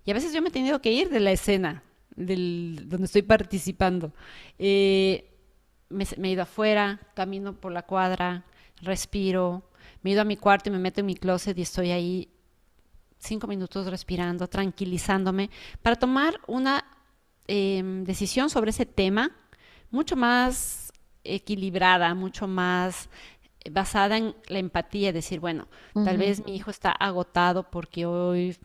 Y a veces yo me he tenido que ir de la escena donde estoy participando. Me he ido afuera, camino por la cuadra, respiro, me he ido a mi cuarto y me meto en mi closet y estoy ahí 5 minutos respirando, tranquilizándome, para tomar una decisión sobre ese tema mucho más equilibrada, mucho más basada en la empatía, decir, bueno, tal Ujú, vez mi hijo está agotado porque hoy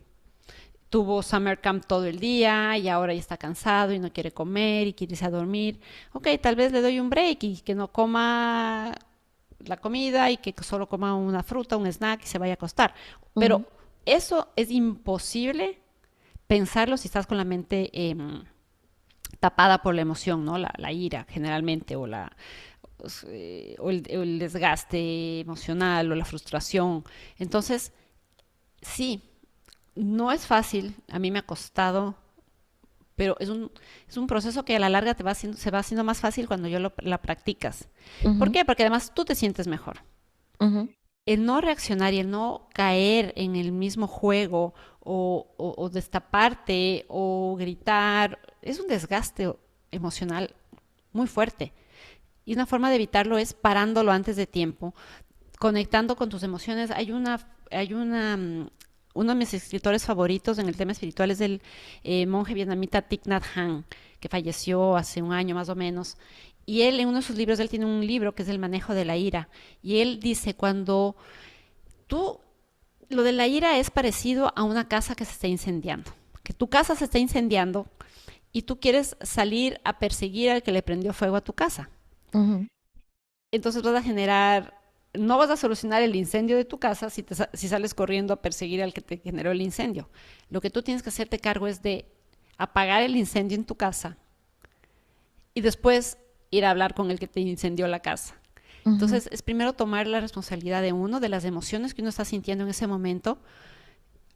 tuvo summer camp todo el día y ahora ya está cansado y no quiere comer y quiere irse a dormir. Ok, tal vez le doy un break y que no coma la comida y que solo coma una fruta, un snack y se vaya a acostar. Pero ujú, eso es imposible pensarlo si estás con la mente tapada por la emoción, ¿no? La ira generalmente o el desgaste emocional o la frustración. Entonces, sí, no es fácil, a mí me ha costado, pero es un proceso que a la larga se va haciendo más fácil cuando la practicas. ¿Por ujú, qué? Porque además tú te sientes mejor. ujú. El no reaccionar y el no caer en el mismo juego o destaparte o gritar es un desgaste emocional muy fuerte. Y una forma de evitarlo es parándolo antes de tiempo, conectando con tus emociones. Uno de mis escritores favoritos en el tema espiritual es el monje vietnamita Thich Nhat Hanh, que falleció hace un año más o menos. Y él, en uno de sus libros, él tiene un libro que es El manejo de la ira. Y él dice, cuando tú, lo de la ira es parecido a una casa que se está incendiando. Que tu casa se está incendiando y tú quieres salir a perseguir al que le prendió fuego a tu casa. Ujú, Entonces no vas a solucionar el incendio de tu casa si sales corriendo a perseguir al que te generó el incendio. Lo que tú tienes que hacerte cargo es de apagar el incendio en tu casa y después ir a hablar con el que te incendió la casa. ujú, Entonces, es primero tomar la responsabilidad de uno, de las emociones que uno está sintiendo en ese momento,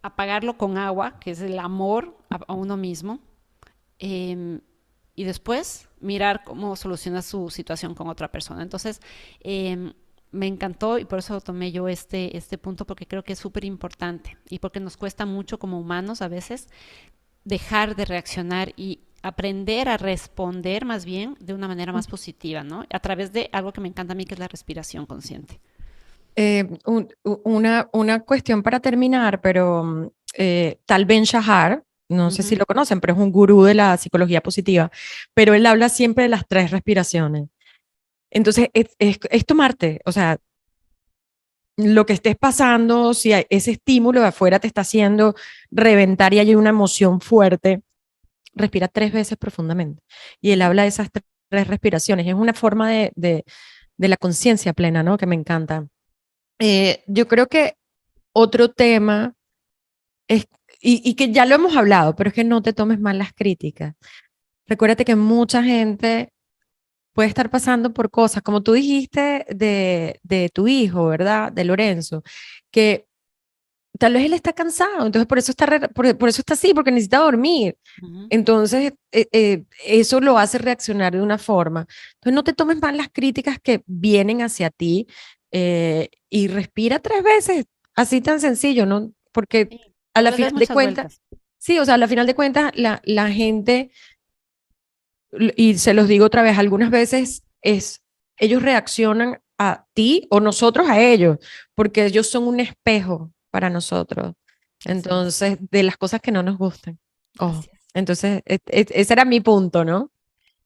apagarlo con agua, que es el amor a uno mismo, eh, y después mirar cómo soluciona su situación con otra persona. Entonces, me encantó y por eso tomé yo este punto porque creo que es súper importante y porque nos cuesta mucho como humanos a veces dejar de reaccionar y aprender a responder más bien de una manera más positiva, ¿no? A través de algo que me encanta a mí, que es la respiración consciente. Una cuestión para terminar, pero Tal Ben Shahar, no sé si Ujú. lo conocen, pero es un gurú de la psicología positiva, pero él habla siempre de las tres respiraciones. Entonces, es tomarte, o sea, lo que estés pasando, si ese estímulo de afuera te está haciendo reventar y hay una emoción fuerte, respira 3 veces profundamente. Y él habla de esas tres respiraciones. Es una forma de la conciencia plena, ¿no? Que me encanta. Yo creo que otro tema es, y que ya lo hemos hablado, pero es que no te tomes mal las críticas. Recuérdate que mucha gente puede estar pasando por cosas, como tú dijiste de tu hijo, ¿verdad? De Lorenzo, que tal vez él está cansado, entonces por eso está así, porque necesita dormir. Ujú. Entonces, eso lo hace reaccionar de una forma. Entonces, no te tomes mal las críticas que vienen hacia ti y respira 3 veces, así tan sencillo, ¿no? Porque Sí, a no la le final des de muchas cuentas, vueltas. sí, o sea, a la final de cuentas, la gente, y se los digo otra vez, algunas veces ellos reaccionan a ti o nosotros a ellos, porque ellos son un espejo para nosotros. Así es, Entonces, de las cosas que no nos gustan. Oh, así es. entonces, ese era mi punto, ¿no?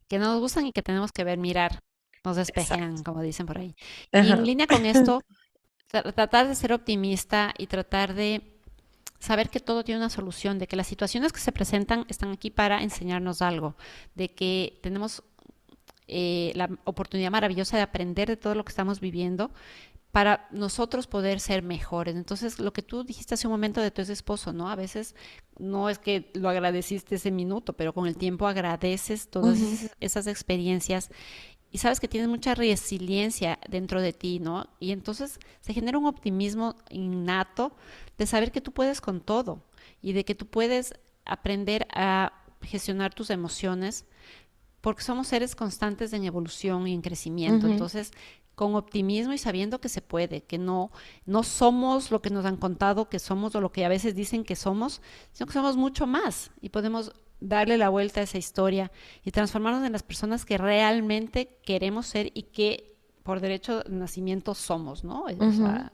Que no nos gustan y que tenemos que ver mirar. Nos despejan, Exacto. como dicen por ahí. Y en Ajá. línea con esto, tratar de ser optimista y tratar de saber que todo tiene una solución, de que las situaciones que se presentan están aquí para enseñarnos algo, de que tenemos la oportunidad maravillosa de aprender de todo lo que estamos viviendo para nosotros poder ser mejores. Entonces, lo que tú dijiste hace un momento de tu ex esposo, ¿no? A veces no es que lo agradeciste ese minuto, pero con el tiempo agradeces todas Ujú, esas experiencias y sabes que tienes mucha resiliencia dentro de ti, ¿no? Y entonces se genera un optimismo innato de saber que tú puedes con todo y de que tú puedes aprender a gestionar tus emociones porque somos seres constantes en evolución y en crecimiento. ujú, Entonces, con optimismo y sabiendo que se puede, que no somos lo que nos han contado que somos o lo que a veces dicen que somos, sino que somos mucho más y podemos darle la vuelta a esa historia y transformarnos en las personas que realmente queremos ser y que por derecho de nacimiento somos, ¿no? O ujú, sea,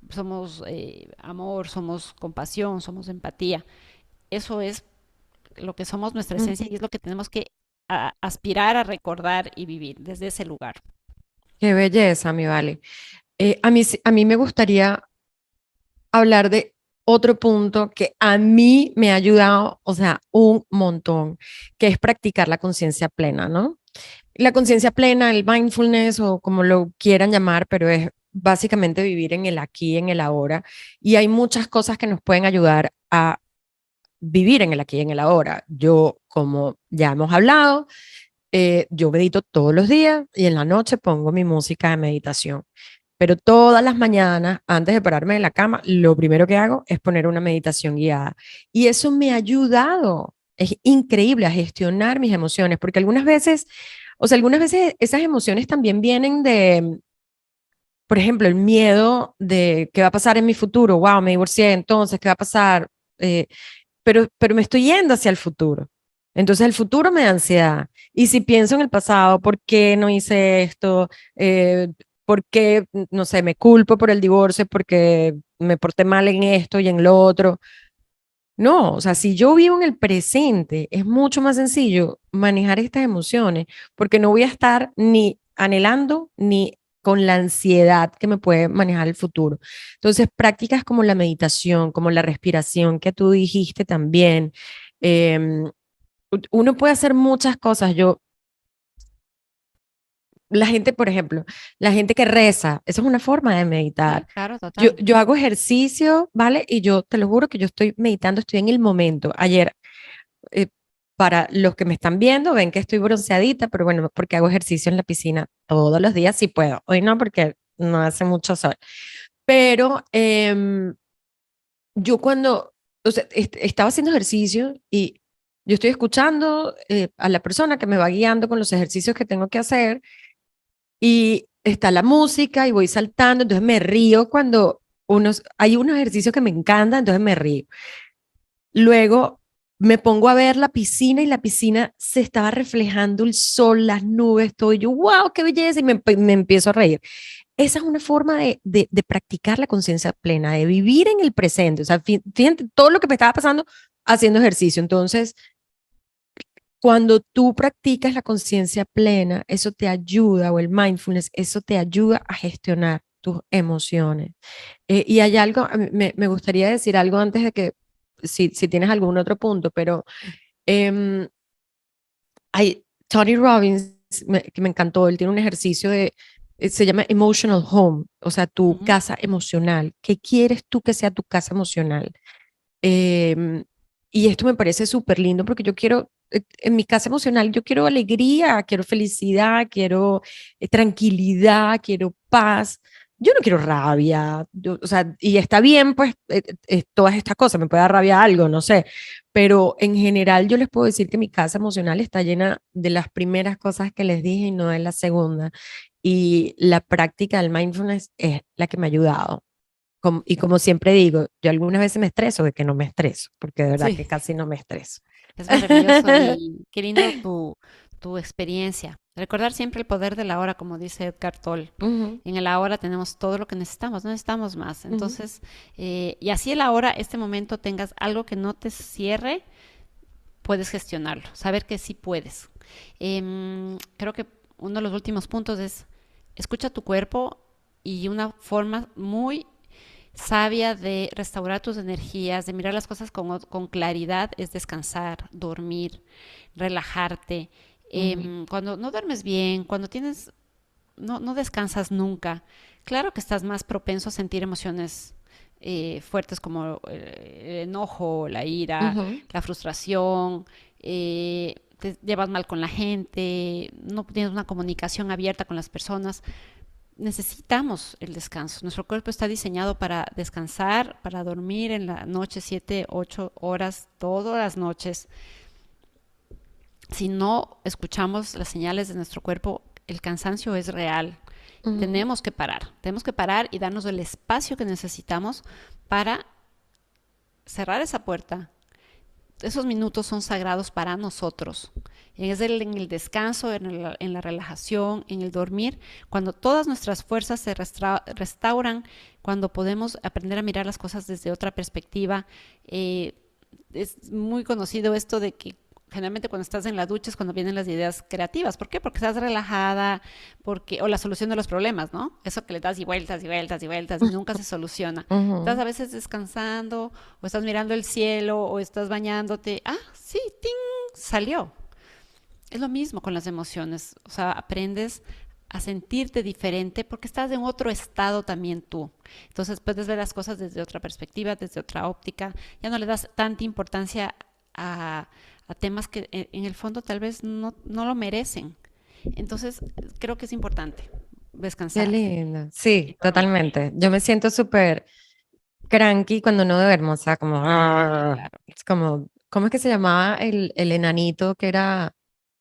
somos amor, somos compasión, somos empatía. Eso es lo que somos, nuestra esencia, ujú. y es lo que tenemos que aspirar a recordar y vivir desde ese lugar. Qué belleza, mi vale. A mí me gustaría hablar de otro punto que a mí me ha ayudado, o sea, un montón, que es practicar la conciencia plena, ¿no? La conciencia plena, el mindfulness o como lo quieran llamar, pero es básicamente vivir en el aquí, en el ahora. Y hay muchas cosas que nos pueden ayudar a vivir en el aquí, en el ahora. Yo, como ya hemos hablado, yo medito todos los días y en la noche pongo mi música de meditación. Pero todas las mañanas, antes de pararme de la cama, lo primero que hago es poner una meditación guiada. Y eso me ha ayudado, es increíble, a gestionar mis emociones, porque algunas veces, o sea, algunas veces esas emociones también vienen de, por ejemplo, el miedo de qué va a pasar en mi futuro. Wow, me divorcié, entonces, ¿qué va a pasar? Pero me estoy yendo hacia el futuro. Entonces el futuro me da ansiedad. Y si pienso en el pasado, ¿por qué no hice esto? ¿Por qué, no sé, me culpo por el divorcio porque me porté mal en esto y en lo otro? No, o sea, si yo vivo en el presente, es mucho más sencillo manejar estas emociones porque no voy a estar ni anhelando ni con la ansiedad que me puede manejar el futuro. Entonces, prácticas como la meditación, como la respiración que tú dijiste también, em, uno puede hacer muchas cosas. La gente, por ejemplo, la gente que reza, eso es una forma de meditar. Sí, claro, Yo, total. yo hago ejercicio, ¿vale? Y yo te lo juro que yo estoy meditando, estoy en el momento. Ayer, eh, para los que me están viendo, ven que estoy bronceadita, pero bueno, porque hago ejercicio en la piscina todos los días, si puedo. Hoy no, porque no hace mucho sol. Pero yo cuando, o sea, estaba haciendo ejercicio y yo estoy escuchando a la persona que me va guiando con los ejercicios que tengo que hacer y está la música y voy saltando, entonces me río hay unos ejercicios que me encantan, entonces me río. Luego me pongo a ver la piscina y la piscina se estaba reflejando el sol, las nubes, todo. Y yo, wow, qué belleza. Y me empiezo a reír. Esa es una forma de practicar la conciencia plena, de vivir en el presente. O sea, fíjate todo lo que me estaba pasando haciendo ejercicio. Entonces, cuando tú practicas la conciencia plena, eso te ayuda, o el mindfulness, eso te ayuda a gestionar tus emociones. Y hay algo, me gustaría decir algo antes de que, si tienes algún otro punto, pero em, hay Tony Robbins, que me encantó, él tiene un ejercicio se llama Emotional Home, o sea, tu Ujú. casa emocional. ¿Qué quieres tú que sea tu casa emocional? Em, y esto me parece súper lindo porque yo quiero, en mi casa emocional, yo quiero alegría, quiero felicidad, quiero tranquilidad, quiero paz. Yo no quiero rabia, o sea, y está bien, pues, todas estas cosas, me puede dar rabia algo, no sé, pero en general yo les puedo decir que mi casa emocional está llena de las primeras cosas que les dije y no de la segunda. Y la práctica del mindfulness es la que me ha ayudado. Y como siempre digo, yo algunas veces me estreso de que no me estreso, porque de verdad que Sí. casi no me estreso. Es maravilloso y qué lindo tu experiencia. Recordar siempre el poder de la hora, como dice Edgar Tolle. Ujú, En el ahora tenemos todo lo que necesitamos, no necesitamos más. ujú. Entonces, y así el ahora, este momento, tengas algo que no te cierre, puedes gestionarlo, saber que sí puedes. Creo que uno de los últimos puntos es escucha tu cuerpo y una forma muy sabia de restaurar tus energías, de mirar las cosas con claridad, es descansar, dormir, relajarte. Ujú, Cuando no duermes bien, cuando no descansas nunca, claro que estás más propenso a sentir emociones fuertes como el enojo, la ira, ujú, la frustración, te llevas mal con la gente, no tienes una comunicación abierta con las personas. Necesitamos el descanso. Nuestro cuerpo está diseñado para descansar, para dormir en la noche 7, 8 horas todas las noches. Si no escuchamos las señales de nuestro cuerpo, el cansancio es real. ujú. Tenemos que parar y darnos el espacio que necesitamos para cerrar esa puerta. Esos minutos son sagrados para nosotros. Es en el descanso, en la relajación, en el dormir, cuando todas nuestras fuerzas se restauran, cuando podemos aprender a mirar las cosas desde otra perspectiva. Eh, es muy conocido esto de que generalmente cuando estás en la ducha es cuando vienen las ideas creativas. ¿Por qué? Porque estás relajada, o la solución de los problemas, ¿no? Eso que le das y vueltas y vueltas y vueltas y nunca se soluciona. Estás Ujú. a veces descansando o estás mirando el cielo o estás bañándote. Ah, sí, ting, salió. Es lo mismo con las emociones. O sea, aprendes a sentirte diferente porque estás en otro estado también tú. Entonces puedes ver las cosas desde otra perspectiva, desde otra óptica. Ya no le das tanta importancia a temas que en el fondo tal vez no lo merecen. Entonces creo que es importante Qué descansar lindo. y Sí, dormir. totalmente. Yo me siento súper cranky cuando no duermo, o sea, como, Claro. es como, ¿cómo es que se llamaba el enanito que era,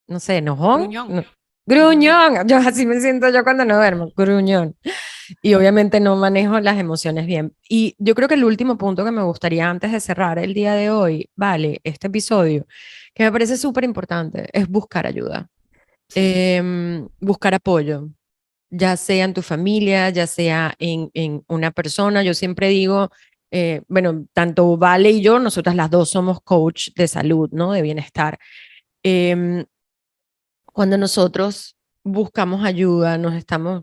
no sé, enojón? Gruñón. No, Gruñón. gruñón. Yo así me siento yo cuando no duermo, gruñón. Y obviamente no manejo las emociones bien. Y yo creo que el último punto que me gustaría antes de cerrar el día de hoy, vale, este episodio, que me parece súper importante, es buscar ayuda, Sí. buscar apoyo, ya sea en tu familia, ya sea en una persona. Yo siempre digo, bueno, tanto Vale y yo, nosotras las dos somos coach de salud, ¿no? De bienestar. Em, Cuando nosotros buscamos ayuda, nos estamos,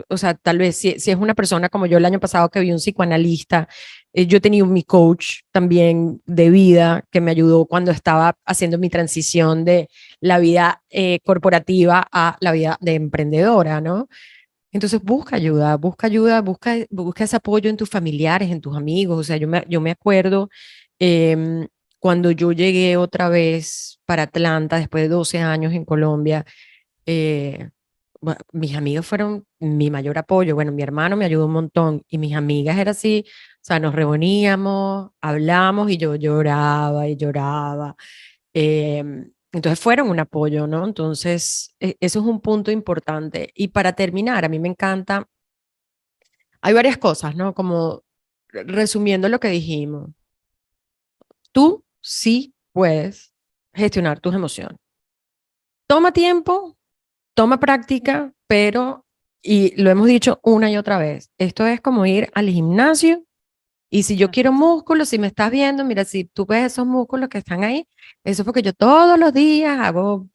o sea, tal vez si es una persona como yo el año pasado que vi un psicoanalista, yo he tenido mi coach también de vida que me ayudó cuando estaba haciendo mi transición de la vida corporativa a la vida de emprendedora, ¿no? Entonces busca ayuda, busca ese apoyo en tus familiares, en tus amigos. O sea, yo me acuerdo em, cuando yo llegué otra vez para Atlanta después de 12 años en Colombia, mis amigos fueron mi mayor apoyo. Bueno, mi hermano me ayudó un montón y mis amigas era así, o sea, nos reuníamos, hablamos y yo lloraba y lloraba. Entonces fueron un apoyo, ¿no? Entonces, eso es un punto importante. Y para terminar, a mí me encanta, hay varias cosas, ¿no? Como resumiendo lo que dijimos, tú sí puedes gestionar tus emociones. Toma tiempo, toma práctica, pero, y lo hemos dicho una y otra vez, esto es como ir al gimnasio y si yo quiero Correcto. músculos, si me estás viendo, mira, si tú ves esos músculos que están ahí, eso es porque yo todos los días hago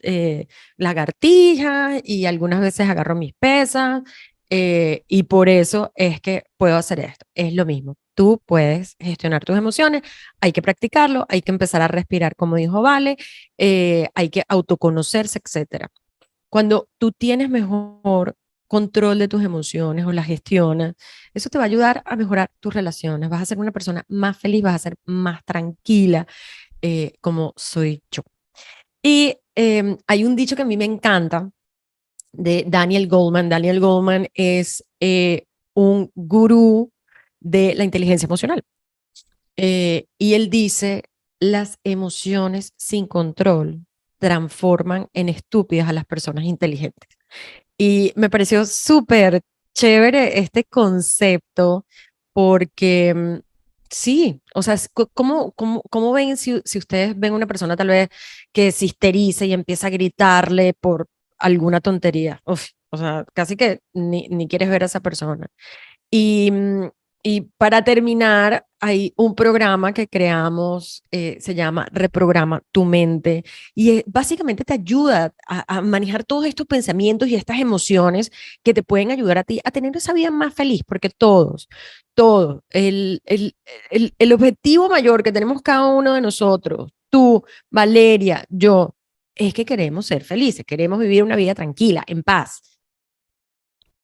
lagartijas y algunas veces agarro mis pesas y por eso es que puedo hacer esto. Es lo mismo. Tú puedes gestionar tus emociones, hay que practicarlo, hay que empezar a respirar, como dijo Vale, hay que autoconocerse, etcétera. Cuando tú tienes mejor control de tus emociones o las gestionas, eso te va a ayudar a mejorar tus relaciones. Vas a ser una persona más feliz, vas a ser más tranquila, como soy yo. Y hay un dicho que a mí me encanta de Daniel Goleman. Daniel Goleman es un gurú de la inteligencia emocional. Y él dice, las emociones sin control transforman en estúpidas a las personas inteligentes. Y me pareció súper chévere este concepto porque sí, o sea, ¿cómo ven si ustedes ven una persona tal vez que se histeriza y empieza a gritarle por alguna tontería? Uf, o sea, casi que ni quieres ver a esa persona. Y, y para terminar, hay un programa que creamos, se llama Reprograma tu mente, y básicamente te ayuda a manejar todos estos pensamientos y estas emociones que te pueden ayudar a ti a tener esa vida más feliz, porque todos, el objetivo mayor que tenemos cada uno de nosotros, tú, Valeria, yo, es que queremos ser felices, queremos vivir una vida tranquila, en paz,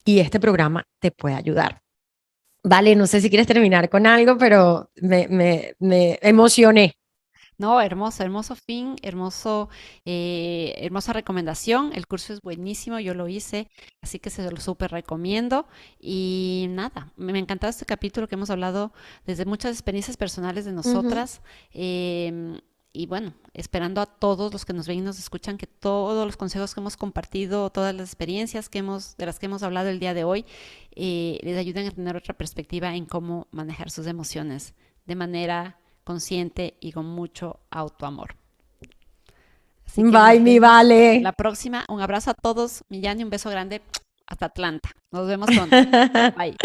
y este programa te puede ayudar. Vale, no sé si quieres terminar con algo, pero me emocioné. No, hermoso, hermoso fin, hermosa recomendación. El curso es buenísimo, yo lo hice, así que se lo súper recomiendo. Y nada, me ha encantado este capítulo que hemos hablado desde muchas experiencias personales de Ujú. nosotras. Y bueno, esperando a todos los que nos ven y nos escuchan que todos los consejos que hemos compartido, todas las experiencias de las que hemos hablado el día de hoy, les ayuden a tener otra perspectiva en cómo manejar sus emociones de manera consciente y con mucho autoamor. Así que Bye, nos mi vemos Vale. la próxima. Un abrazo a todos. Millán y un beso grande hasta Atlanta. Nos vemos pronto. Bye.